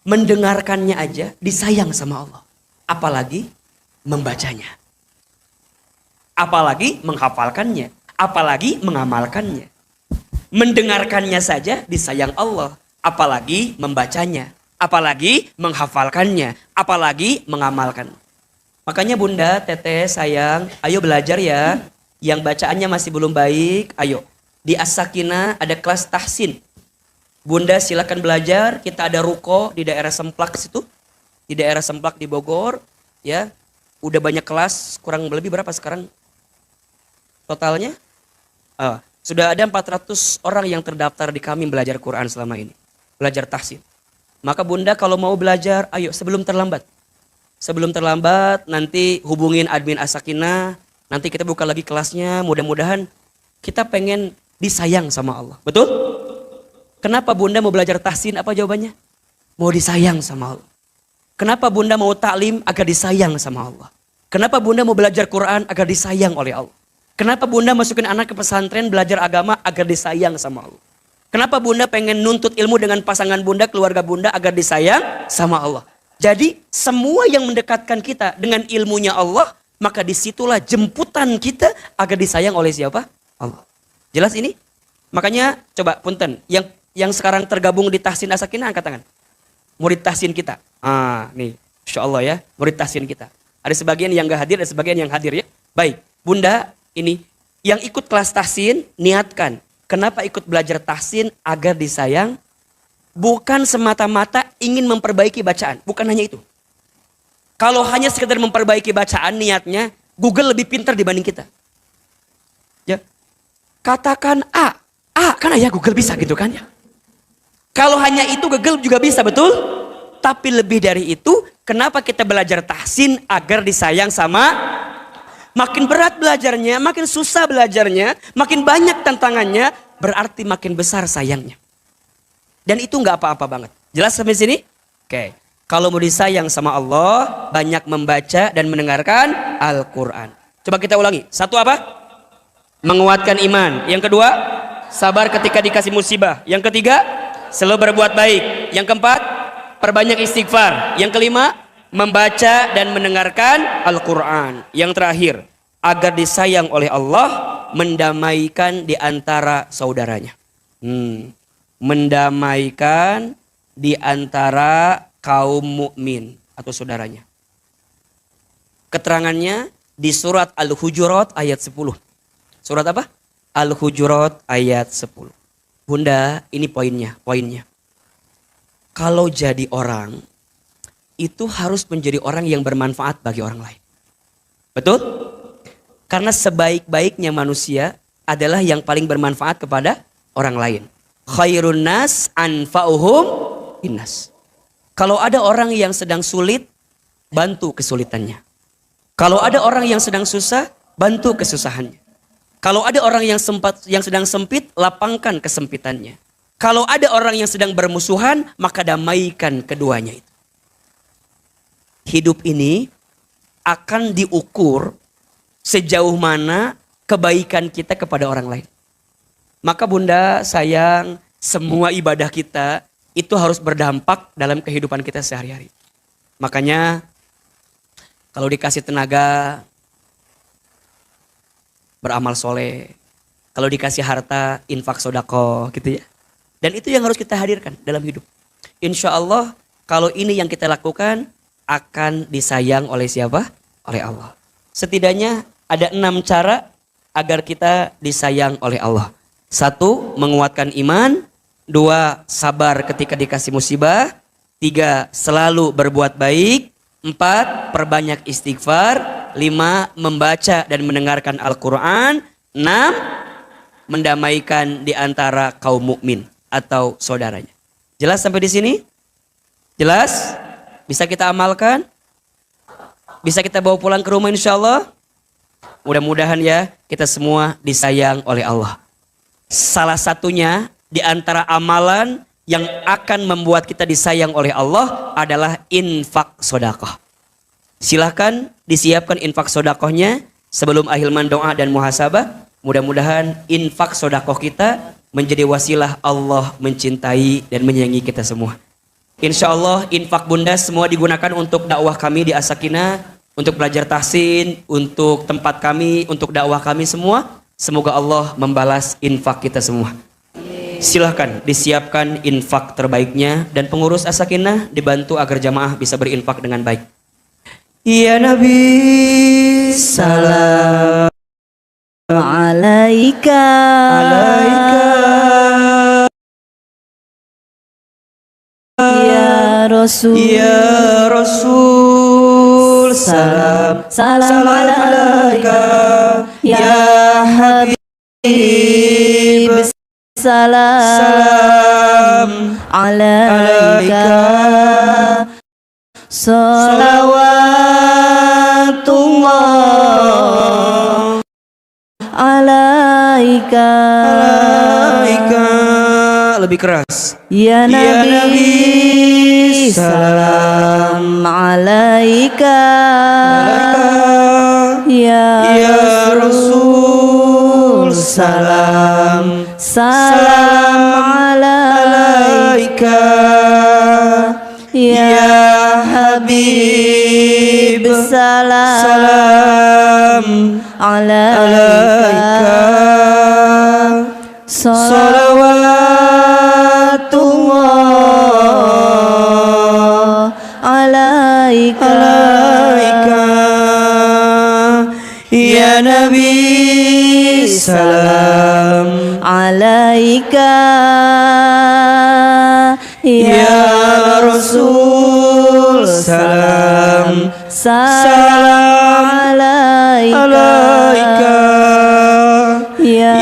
mendengarkannya aja disayang sama Allah. Apalagi membacanya. Apalagi menghafalkannya. Apalagi mengamalkannya. Mendengarkannya saja disayang Allah. Apalagi membacanya. Apalagi menghafalkannya. Apalagi mengamalkan. Makanya bunda, teteh, sayang, ayo belajar ya. Yang bacaannya masih belum baik, ayo. Di As-Sakinah ada kelas tahsin. Bunda silakan belajar, kita ada ruko di daerah Semplak situ. Di daerah Semplak di Bogor, ya. Udah banyak kelas, kurang lebih berapa sekarang totalnya? Sudah ada 400 orang yang terdaftar di kami belajar Quran selama ini. Belajar tahsin. Maka bunda kalau mau belajar, ayo sebelum terlambat. Sebelum terlambat, nanti hubungin admin As-Sakinah. Nanti kita buka lagi kelasnya. Mudah-mudahan kita pengen disayang sama Allah. Betul? Kenapa bunda mau belajar tahsin? Apa jawabannya? Mau disayang sama Allah. Kenapa bunda mau taklim? Agar disayang sama Allah. Kenapa bunda mau belajar Quran? Agar disayang oleh Allah. Kenapa bunda masukin anak ke pesantren belajar agama? Agar disayang sama Allah. Kenapa bunda pengen nuntut ilmu dengan pasangan bunda, keluarga bunda? Agar disayang sama Allah. Jadi semua yang mendekatkan kita dengan ilmunya Allah, maka disitulah jemputan kita agar disayang oleh siapa? Allah. Jelas ini? Makanya coba punten, yang sekarang tergabung di Tahsin As-Sakinah angkat tangan. Murid Tahsin kita. Nih, Insya Allah ya, murid Tahsin kita. Ada sebagian yang gak hadir, ada sebagian yang hadir ya. Baik, bunda ini yang ikut kelas Tahsin, niatkan. Kenapa ikut belajar Tahsin? Agar disayang. Bukan semata-mata ingin memperbaiki bacaan. Bukan hanya itu. Kalau hanya sekedar memperbaiki bacaan niatnya, Google lebih pintar dibanding kita. Ya. Katakan A. A kan ya Google bisa gitu kan ya. Kalau hanya itu Google juga bisa, betul? Tapi lebih dari itu, kenapa kita belajar tahsin? Agar disayang sama. Makin berat belajarnya, makin susah belajarnya, makin banyak tantangannya, berarti makin besar sayangnya. Dan itu nggak apa-apa banget. Jelas sampai sini? Oke. Kalau mau disayang sama Allah, banyak membaca dan mendengarkan Al-Quran. Coba kita ulangi. Satu apa? Menguatkan iman. Yang kedua, sabar ketika dikasih musibah. Yang ketiga, selalu berbuat baik. Yang keempat, perbanyak istighfar. Yang kelima, membaca dan mendengarkan Al-Quran. Yang terakhir, agar disayang oleh Allah, mendamaikan di antara saudaranya. Mendamaikan di antara kaum mukmin atau saudaranya. Keterangannya di surat Al-Hujurat ayat 10. Surat apa? Al-Hujurat ayat 10. Bunda, ini poinnya. Kalau jadi orang, itu harus menjadi orang yang bermanfaat bagi orang lain. Betul? Karena sebaik-baiknya manusia adalah yang paling bermanfaat kepada orang lain. Khairun nas anfa'uhum innas. Kalau ada orang yang sedang sulit, bantu kesulitannya. Kalau ada orang yang sedang susah, bantu kesusahannya. Kalau ada orang yang sedang sempit, lapangkan kesempitannya. Kalau ada orang yang sedang bermusuhan, maka damaikan keduanya itu. Hidup ini akan diukur sejauh mana kebaikan kita kepada orang lain. Maka bunda, sayang, semua ibadah kita itu harus berdampak dalam kehidupan kita sehari-hari. Makanya kalau dikasih tenaga beramal soleh, Kalau dikasih harta, infak sodako gitu ya. Dan itu yang harus kita hadirkan dalam hidup. Insya Allah kalau ini yang kita lakukan akan disayang oleh siapa? Oleh Allah. Setidaknya ada 6 cara agar kita disayang oleh Allah. 1, menguatkan iman. 2, sabar ketika dikasih musibah. 3, selalu berbuat baik. 4, perbanyak istighfar. 5, membaca dan mendengarkan Al-Quran. 6, mendamaikan di antara kaum mukmin atau saudaranya. Jelas sampai di sini? Jelas? Bisa kita amalkan? Bisa kita bawa pulang ke rumah insya Allah? Mudah-mudahan ya kita semua disayang oleh Allah. Salah satunya di antara amalan yang akan membuat kita disayang oleh Allah adalah infak sodakoh. Silahkan disiapkan infak sodakohnya sebelum Ahilman doa dan muhasabah. Mudah-mudahan infak sodakoh kita menjadi wasilah Allah mencintai dan menyayangi kita semua. Insya Allah infak bunda semua digunakan untuk dakwah kami di As-Sakinah, untuk belajar tahsin, untuk tempat kami, untuk dakwah kami semua. Semoga Allah membalas infak kita semua. Silahkan disiapkan infak terbaiknya dan pengurus As-Sakinah dibantu agar jamaah bisa berinfak dengan baik. Ya Nabi salam alaika ya Rasul salam alaika ya Habib salam alaika salawatullah alaika lebih keras ya Nabi salam alaika ya Rasul salam alaika ya Habib salam alaika salawatullah alaika ya Nabi salam alaika ya Rasul salam alaika ya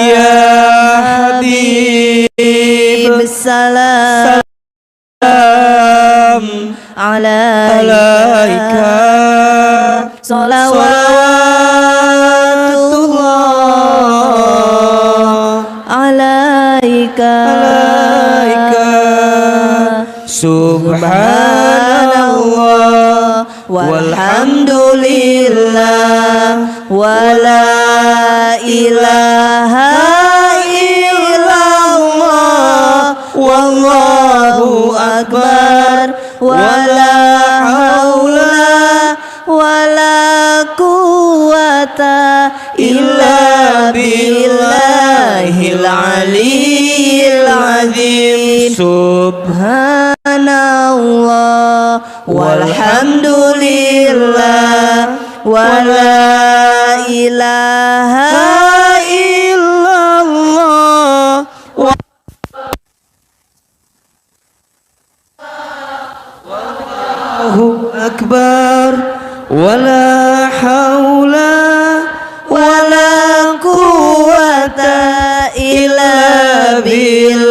Habib salam alaika salawatullah alaika subhanallah walhamdulillah wala ilaha illallah wallahu akbar wala haula wala quwata illa billahil aliyyil azim subhanallah walhamdulillah wala ilaha illallah Allahu akbar wala haula wala quwata illa billahil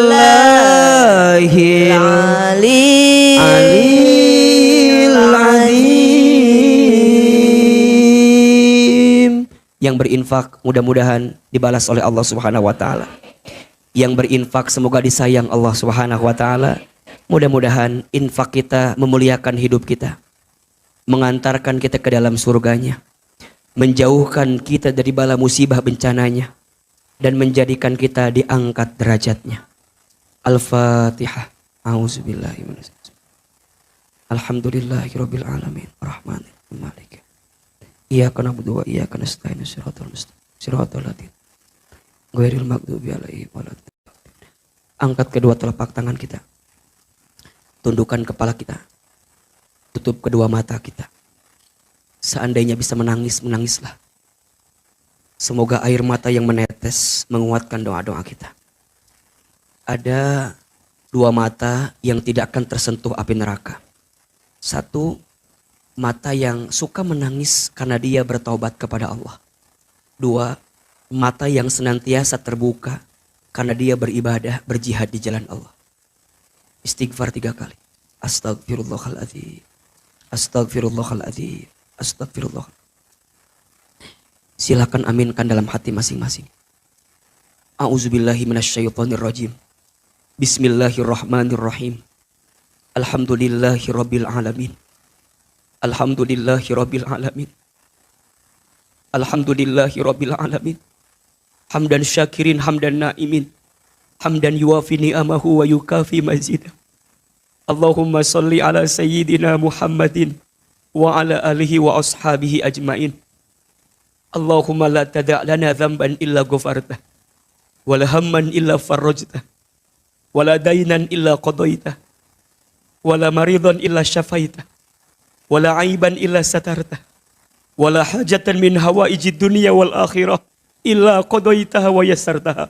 aliyyil azim. Yang berinfak mudah-mudahan dibalas oleh Allah Subhanahu wa taala. Yang berinfak semoga disayang Allah Subhanahu wa taala. Mudah-mudahan infak kita memuliakan hidup kita, mengantarkan kita ke dalam surganya, menjauhkan kita dari bala musibah bencananya, dan menjadikan kita diangkat derajatnya. Al-Fatihah. A'udzubillahi minasyaitonir rajim. Alhamdulillahirabbil alamin. Arrahmanirrahim. Maliki. Iyyaka na'budu wa iyyaka nasta'in. Shiratal mustaqim. Shiratal ladzina Ghairil maghdubi alaihim waladdallin. Angkat kedua telapak tangan kita. Tundukkan kepala kita. Tutup kedua mata kita. Seandainya bisa menangis, menangislah. Semoga air mata yang menetes menguatkan doa-doa kita. Ada dua mata yang tidak akan tersentuh api neraka. Satu, mata yang suka menangis karena dia bertaubat kepada Allah. Dua, mata yang senantiasa terbuka karena dia beribadah, berjihad di jalan Allah. Istighfar 3 kali. Astagfirullahaladzim. Astagfirullahaladzim. Astagfirullah. Silakan aminkan dalam hati masing-masing. A'udzubillahi minasyaitonirrajim. Bismillahirrahmanirrahim. Alhamdulillahi rabbil alamin. Alhamdulillahi rabbil alamin. Alhamdulillahi rabbil alamin. Hamdan syakirin hamdan naimin. Hamdan yuwafi ni'amahu wa yukafi mazidah. Allahumma salli ala sayyidina Muhammadin wa ala alihi wa ashabihi ajmain. Allahumma la tada' lana dhanban illa ghafartah, wa la hamman illa farrajtah, wa la daynan illa qadaitah, wa la maridan illa syafaitah, wa la aiban illa satartah, wa la hajatan min hawaijid dunya wal akhirah illa qadaitaha wa yassartaha.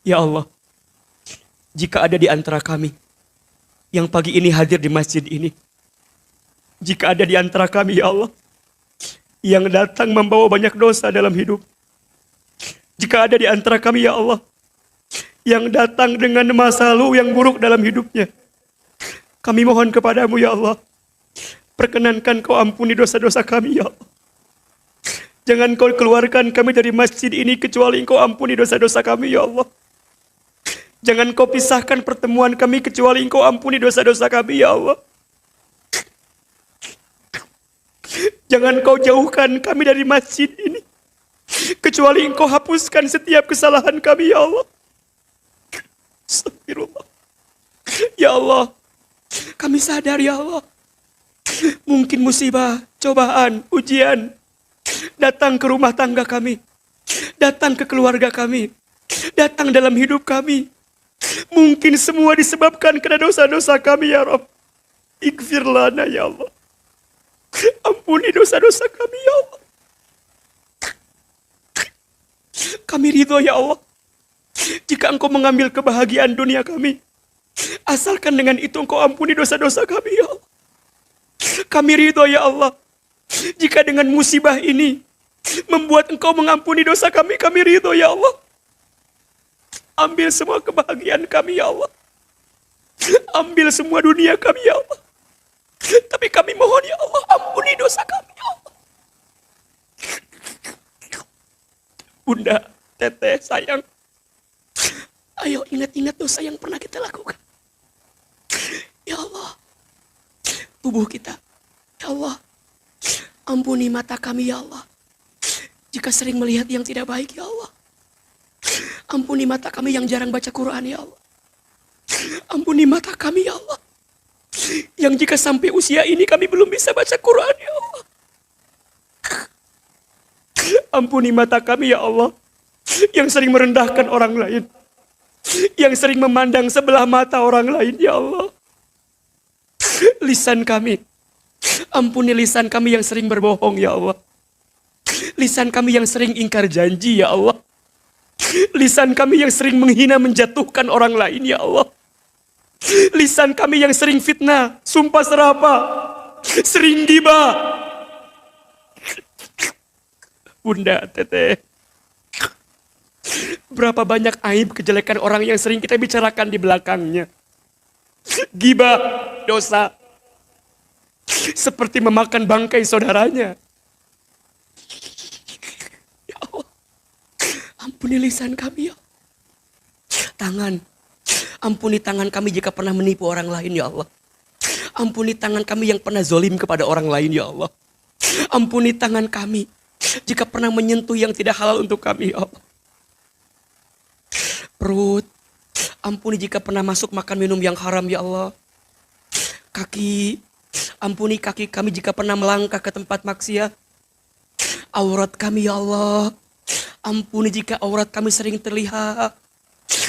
Ya Allah, jika ada di antara kami yang pagi ini hadir di masjid ini, jika ada di antara kami ya Allah yang datang membawa banyak dosa dalam hidup, jika ada di antara kami ya Allah yang datang dengan masa lalu yang buruk dalam hidupnya, kami mohon kepadamu ya Allah, perkenankan kau ampuni dosa-dosa kami ya Allah. Jangan kau keluarkan kami dari masjid ini kecuali engkau ampuni dosa-dosa kami ya Allah. Jangan kau pisahkan pertemuan kami kecuali engkau ampuni dosa-dosa kami ya Allah. Jangan kau jauhkan kami dari masjid ini kecuali engkau hapuskan setiap kesalahan kami ya Allah. Astagfirullah. Ya Allah, kami sadar ya Allah, mungkin musibah, cobaan, ujian datang ke rumah tangga kami, datang ke keluarga kami, datang dalam hidup kami. Mungkin semua disebabkan karena dosa-dosa kami ya Rabb. Ighfir lana ya Allah. Ampuni dosa-dosa kami ya Allah. Kami ridho ya Allah jika engkau mengambil kebahagiaan dunia kami, asalkan dengan itu engkau ampuni dosa-dosa kami ya Allah. Kami ridho ya Allah jika dengan musibah ini membuat engkau mengampuni dosa kami, kami ridho ya Allah. Ambil semua kebahagiaan kami ya Allah. Ambil semua dunia kami ya Allah. Tapi kami mohon ya Allah, ampuni dosa kami ya Allah. Bunda, Teteh, sayang, ayo ingat-ingat dosa yang pernah kita lakukan. Ya Allah, tubuh kita, ya Allah, ampuni mata kami ya Allah jika sering melihat yang tidak baik ya Allah. Ampuni mata kami yang jarang baca Quran ya Allah. Ampuni mata kami ya Allah yang jika sampai usia ini kami belum bisa baca Quran ya Allah. Ampuni mata kami ya Allah yang sering merendahkan orang lain, yang sering memandang sebelah mata orang lain ya Allah. Lisan kami, ampuni lisan kami yang sering berbohong ya Allah. Lisan kami yang sering ingkar janji ya Allah. Lisan kami yang sering menghina menjatuhkan orang lain ya Allah. Lisan kami yang sering fitnah, sumpah serapah, sering gibah. Bunda, Teteh, berapa banyak aib kejelekan orang yang sering kita bicarakan di belakangnya. Gibah, dosa, seperti memakan bangkai saudaranya. Ya Allah, ampuni lisan kami ya. Tangan, ampuni tangan kami jika pernah menipu orang lain ya Allah. Ampuni tangan kami yang pernah zolim kepada orang lain ya Allah. Ampuni tangan kami jika pernah menyentuh yang tidak halal untuk kami ya Allah. Perut, ampuni jika pernah masuk makan minum yang haram ya Allah. Kaki, ampuni kaki kami jika pernah melangkah ke tempat maksiat. Aurat kami ya Allah, Ampuni jika aurat kami sering terlihat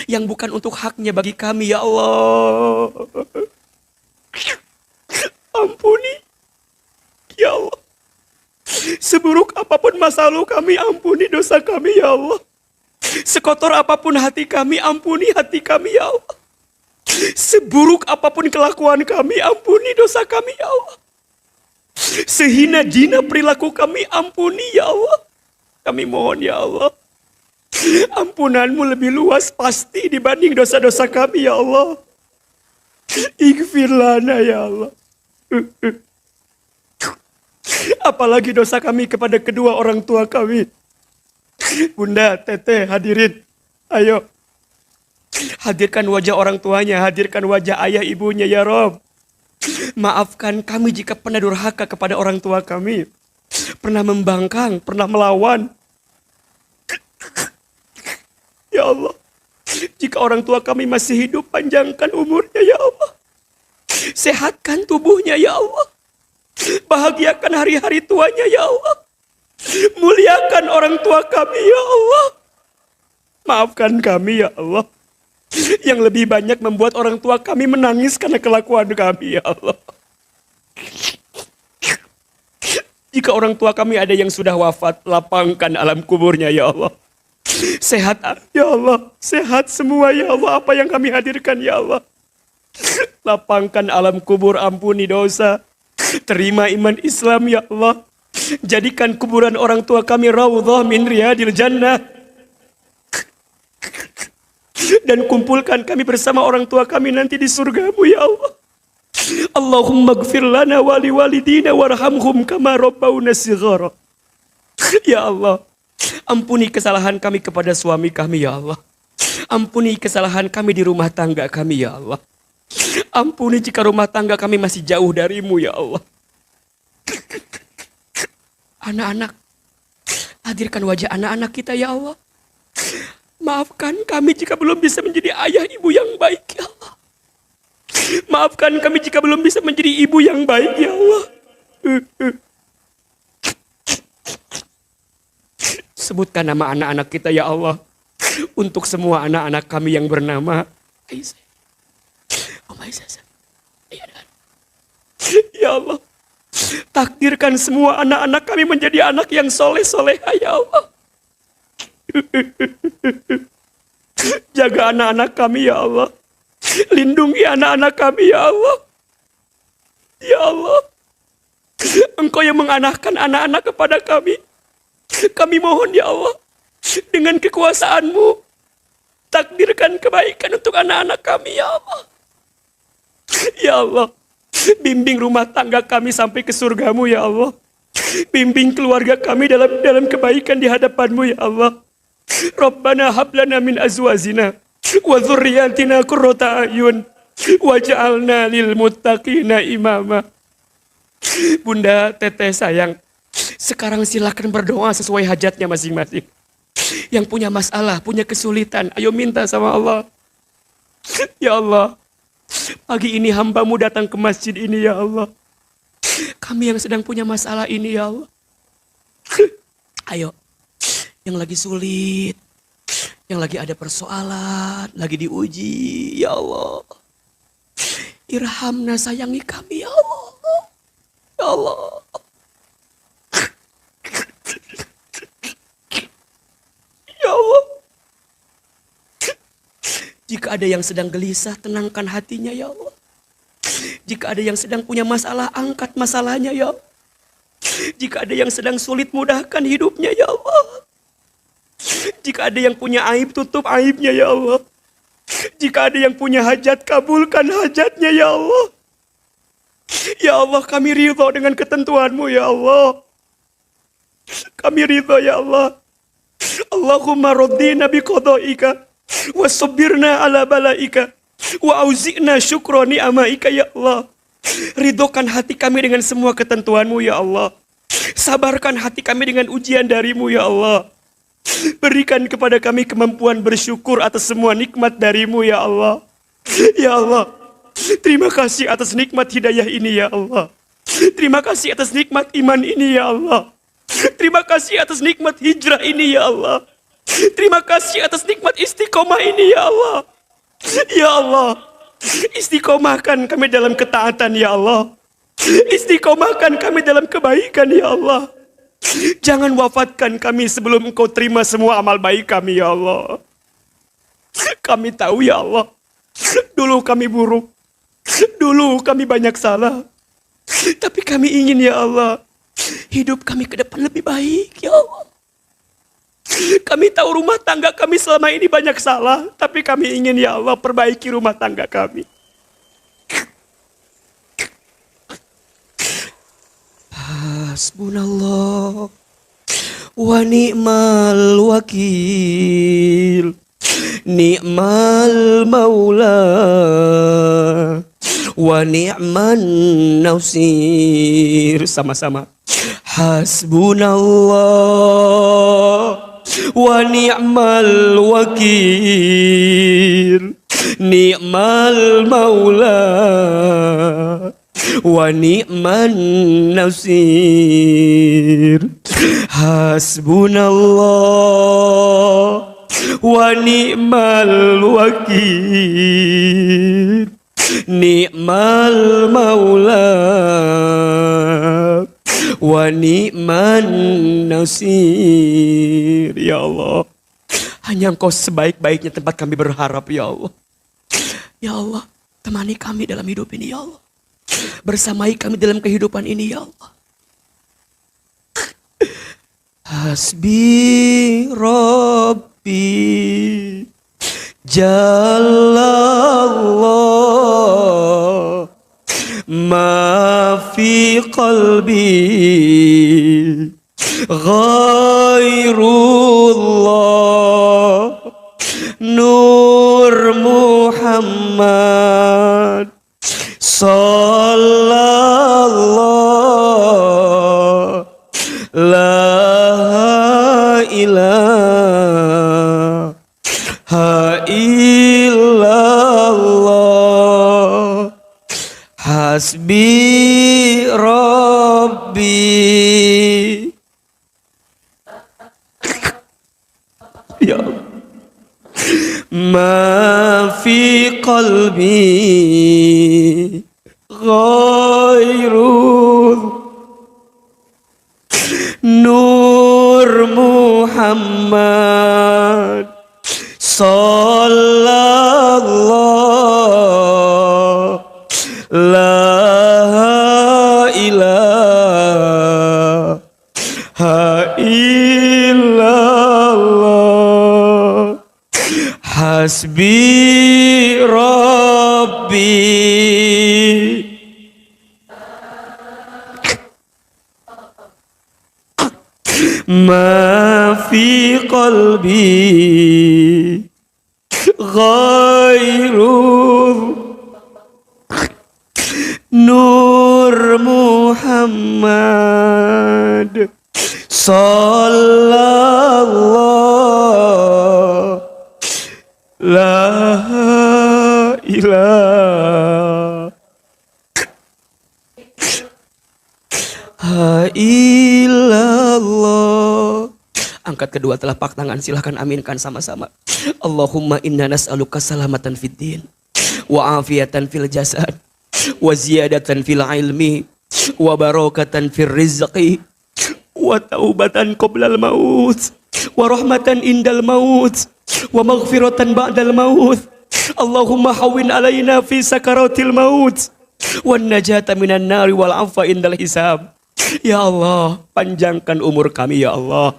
yang bukan untuk haknya bagi kami ya Allah. Ampuni ya Allah. Seburuk apapun masa lalu kami, ampuni dosa kami ya Allah. Sekotor apapun hati kami, ampuni hati kami ya Allah. Seburuk apapun kelakuan kami, ampuni dosa kami ya Allah. Sehina jina perilaku kami, ampuni ya Allah. Kami mohon ya Allah, ampunanmu lebih luas pasti dibanding dosa-dosa kami ya Allah. Ighfir lana ya Allah. Apalagi dosa kami kepada kedua orang tua kami. Bunda, teteh, hadirin, ayo. Hadirkan wajah orang tuanya, hadirkan wajah ayah ibunya ya Rob. Maafkan kami jika pernah durhaka kepada orang tua kami. Pernah membangkang, pernah melawan. Ya Allah, jika orang tua kami masih hidup, panjangkan umurnya ya Allah. Sehatkan tubuhnya ya Allah. Bahagiakan hari-hari tuanya ya Allah. Muliakan orang tua kami ya Allah. Maafkan kami ya Allah, yang lebih banyak membuat orang tua kami menangis karena kelakuan kami ya Allah. Jika orang tua kami ada yang sudah wafat, lapangkan alam kuburnya ya Allah. Sehat ya Allah, sehat semua ya Allah apa yang kami hadirkan ya Allah. Lapangkan alam kubur, ampuni dosa. Terima iman Islam ya Allah. Jadikan kuburan orang tua kami raudhah min riyadil jannah. Dan kumpulkan kami bersama orang tua kami nanti di surgamu ya Allah. Allahumma gfir lana wali walidina warhamhum kama rabbawna shighara. Ya Allah, ampuni kesalahan kami kepada suami kami ya Allah. Ampuni kesalahan kami di rumah tangga kami ya Allah. Ampuni jika rumah tangga kami masih jauh darimu ya Allah. Anak-anak, hadirkan wajah anak-anak kita ya Allah. Maafkan kami jika belum bisa menjadi ayah ibu yang baik ya Allah. Maafkan kami jika belum bisa menjadi ibu yang baik ya Allah. Sebutkan nama anak-anak kita ya Allah. Untuk semua anak-anak kami yang bernama Aisyah. Ya Allah, takdirkan semua anak-anak kami menjadi anak yang soleh-soleha ya Allah. Jaga anak-anak kami ya Allah. Lindungi anak-anak kami ya Allah. Ya Allah, Engkau yang menganahkan anak-anak kepada kami. Kami mohon ya Allah, dengan kekuasaan-Mu, takdirkan kebaikan untuk anak-anak kami ya Allah. Ya Allah, bimbing rumah tangga kami sampai ke surgamu ya Allah. Bimbing keluarga kami dalam kebaikan di hadapan-Mu ya Allah. Rabbana hablana min azwajina wa dzurriyyatina qurrata a'yun waj'alna lil muttaqina imama. Bunda, teteh sayang, sekarang silakan berdoa sesuai hajatnya masing-masing. Yang punya masalah, punya kesulitan, ayo minta sama Allah. Ya Allah, pagi ini hamba-Mu datang ke masjid ini ya Allah. Kami yang sedang punya masalah ini ya Allah. Ayo, yang lagi sulit, yang lagi ada persoalan, lagi diuji, ya Allah. Irhamna, sayangi kami ya Allah. Ya Allah. Ya Allah. Jika ada yang sedang gelisah, tenangkan hatinya ya Allah. Jika ada yang sedang punya masalah, angkat masalahnya ya Allah. Jika ada yang sedang sulit, mudahkan hidupnya ya Allah. Jika ada yang punya aib, tutup aibnya ya Allah. Jika ada yang punya hajat, kabulkan hajatnya ya Allah. Ya Allah, kami ridho dengan ketentuan-Mu ya Allah. Kami ridho ya Allah. Allahumma raddina biqada'ika wa sabbirna ala bala'ika wa auzi'na syukra ni'amaika ya Allah. Ridhokan hati kami dengan semua ketentuan-Mu ya Allah. Sabarkan hati kami dengan ujian dari-Mu ya Allah. Berikan kepada kami kemampuan bersyukur atas semua nikmat dari-Mu ya Allah. Ya Allah, terima kasih atas nikmat hidayah ini ya Allah. Terima kasih atas nikmat iman ini ya Allah. Terima kasih atas nikmat hijrah ini ya Allah. Terima kasih atas nikmat istiqomah ini ya Allah. Ya Allah, istiqomahkan kami dalam ketaatan ya Allah. Istiqomahkan kami dalam kebaikan ya Allah. Jangan wafatkan kami sebelum Engkau terima semua amal baik kami ya Allah. Kami tahu ya Allah, dulu kami buruk, dulu kami banyak salah. Tapi kami ingin ya Allah, hidup kami ke depan lebih baik ya Allah. Kami tahu rumah tangga kami selama ini banyak salah, tapi kami ingin ya Allah perbaiki rumah tangga kami. Hasbunallah wa ni'mal wakil, ni'mal maula wa ni'man nasir. Sama-sama. Hasbunallah wa ni'mal wakil, ni'mal maula wa ni'man nasir. Hasbunallah wa ni'mal wakil, ni'mal maula wa ni'man nasir. Ya Allah, hanya Engkau sebaik-baiknya tempat kami berharap ya Allah. Ya Allah, temani kami dalam hidup ini ya Allah. Bersamai kami dalam kehidupan ini ya Allah. Hasbi Rabbi Jalallah ma fi qalbi ghairullah Nur Muhammad Sallallahu la ilaha illallah. Hasbi Rabbi. Ya Allah. Ma fi qalbi ghairul Nur Muhammad Sallallahu la ilaha illallah. Hasbi Rabbi. Ma fi qalbi ghairul Nur Muhammad Sallallahu la ilaha illallah. Angkat kedua telapak tangan, silahkan aminkan sama-sama. Allahumma inna nas'aluka salamatan fid din wa afiatan fil jasad wa ziyadatan fil ilmi wa barakatan fil rizqi wa taubatan qoblal maut wa rahmatan indal maut wa maghfiratan ba'dal maut. Allahumma hawwin alaina fi sakaratil maut wan najata minan nari wal afwa indal hisab. Ya Allah, panjangkan umur kami ya Allah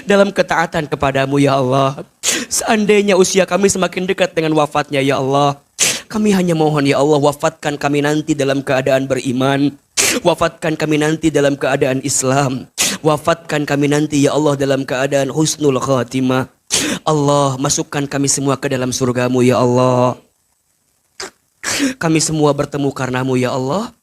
dalam ketaatan kepadamu ya Allah. Seandainya usia kami semakin dekat dengan wafatnya ya Allah, kami hanya mohon ya Allah, wafatkan kami nanti dalam keadaan beriman, wafatkan kami nanti dalam keadaan Islam, wafatkan kami nanti ya Allah dalam keadaan husnul khatimah. Allah, masukkan kami semua ke dalam surgamu ya Allah. Kami semua bertemu karenamu ya Allah.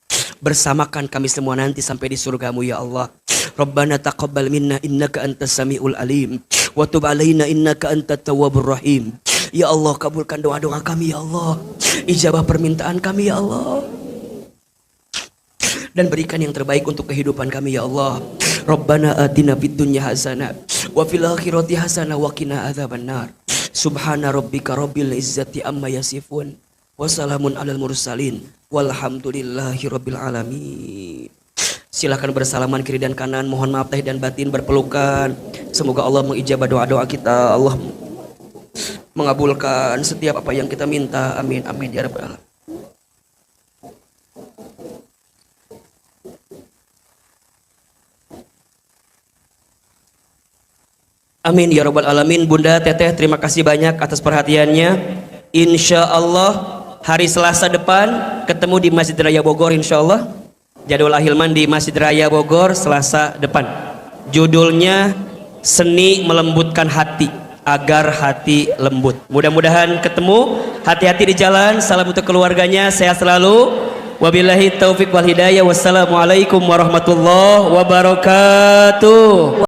Bersamakan kami semua nanti sampai di surgamu ya Allah. Rabbana taqabbal minna innaka antas samiul alim wa tub alaina innaka antat tawwabur rahim. Ya Allah, kabulkan doa-doa kami ya Allah. Ijabah permintaan kami ya Allah. dan berikan yang terbaik untuk kehidupan kami ya Allah. Rabbana atina fid dunya hasanah wa fil akhirati hasanah wa qina adzabannar. Subhana rabbika rabbil izzati amma yasifun wa salamun alal mursalin walhamdulillahi rabbil alamin. Silakan bersalaman kiri dan kanan, mohon maaf lahir dan batin, berpelukan. Semoga Allah mengijabah doa-doa kita, Allah mengabulkan setiap apa yang kita minta. Amin amin ya rabbal alamin. Amin ya rabbal alamin. Bunda Teteh, terima kasih banyak atas perhatiannya. Insya Allah hari Selasa depan ketemu di Masjid Raya Bogor, insya Allah. Jadwal Ahilman di Masjid Raya Bogor Selasa depan. Judulnya Seni Melembutkan Hati agar hati lembut. Mudah-mudahan ketemu. Hati-hati di jalan. Salam untuk keluarganya. Sehat selalu. Wabillahi taufiq wal hidayah. Wassalamualaikum warahmatullahi wabarakatuh.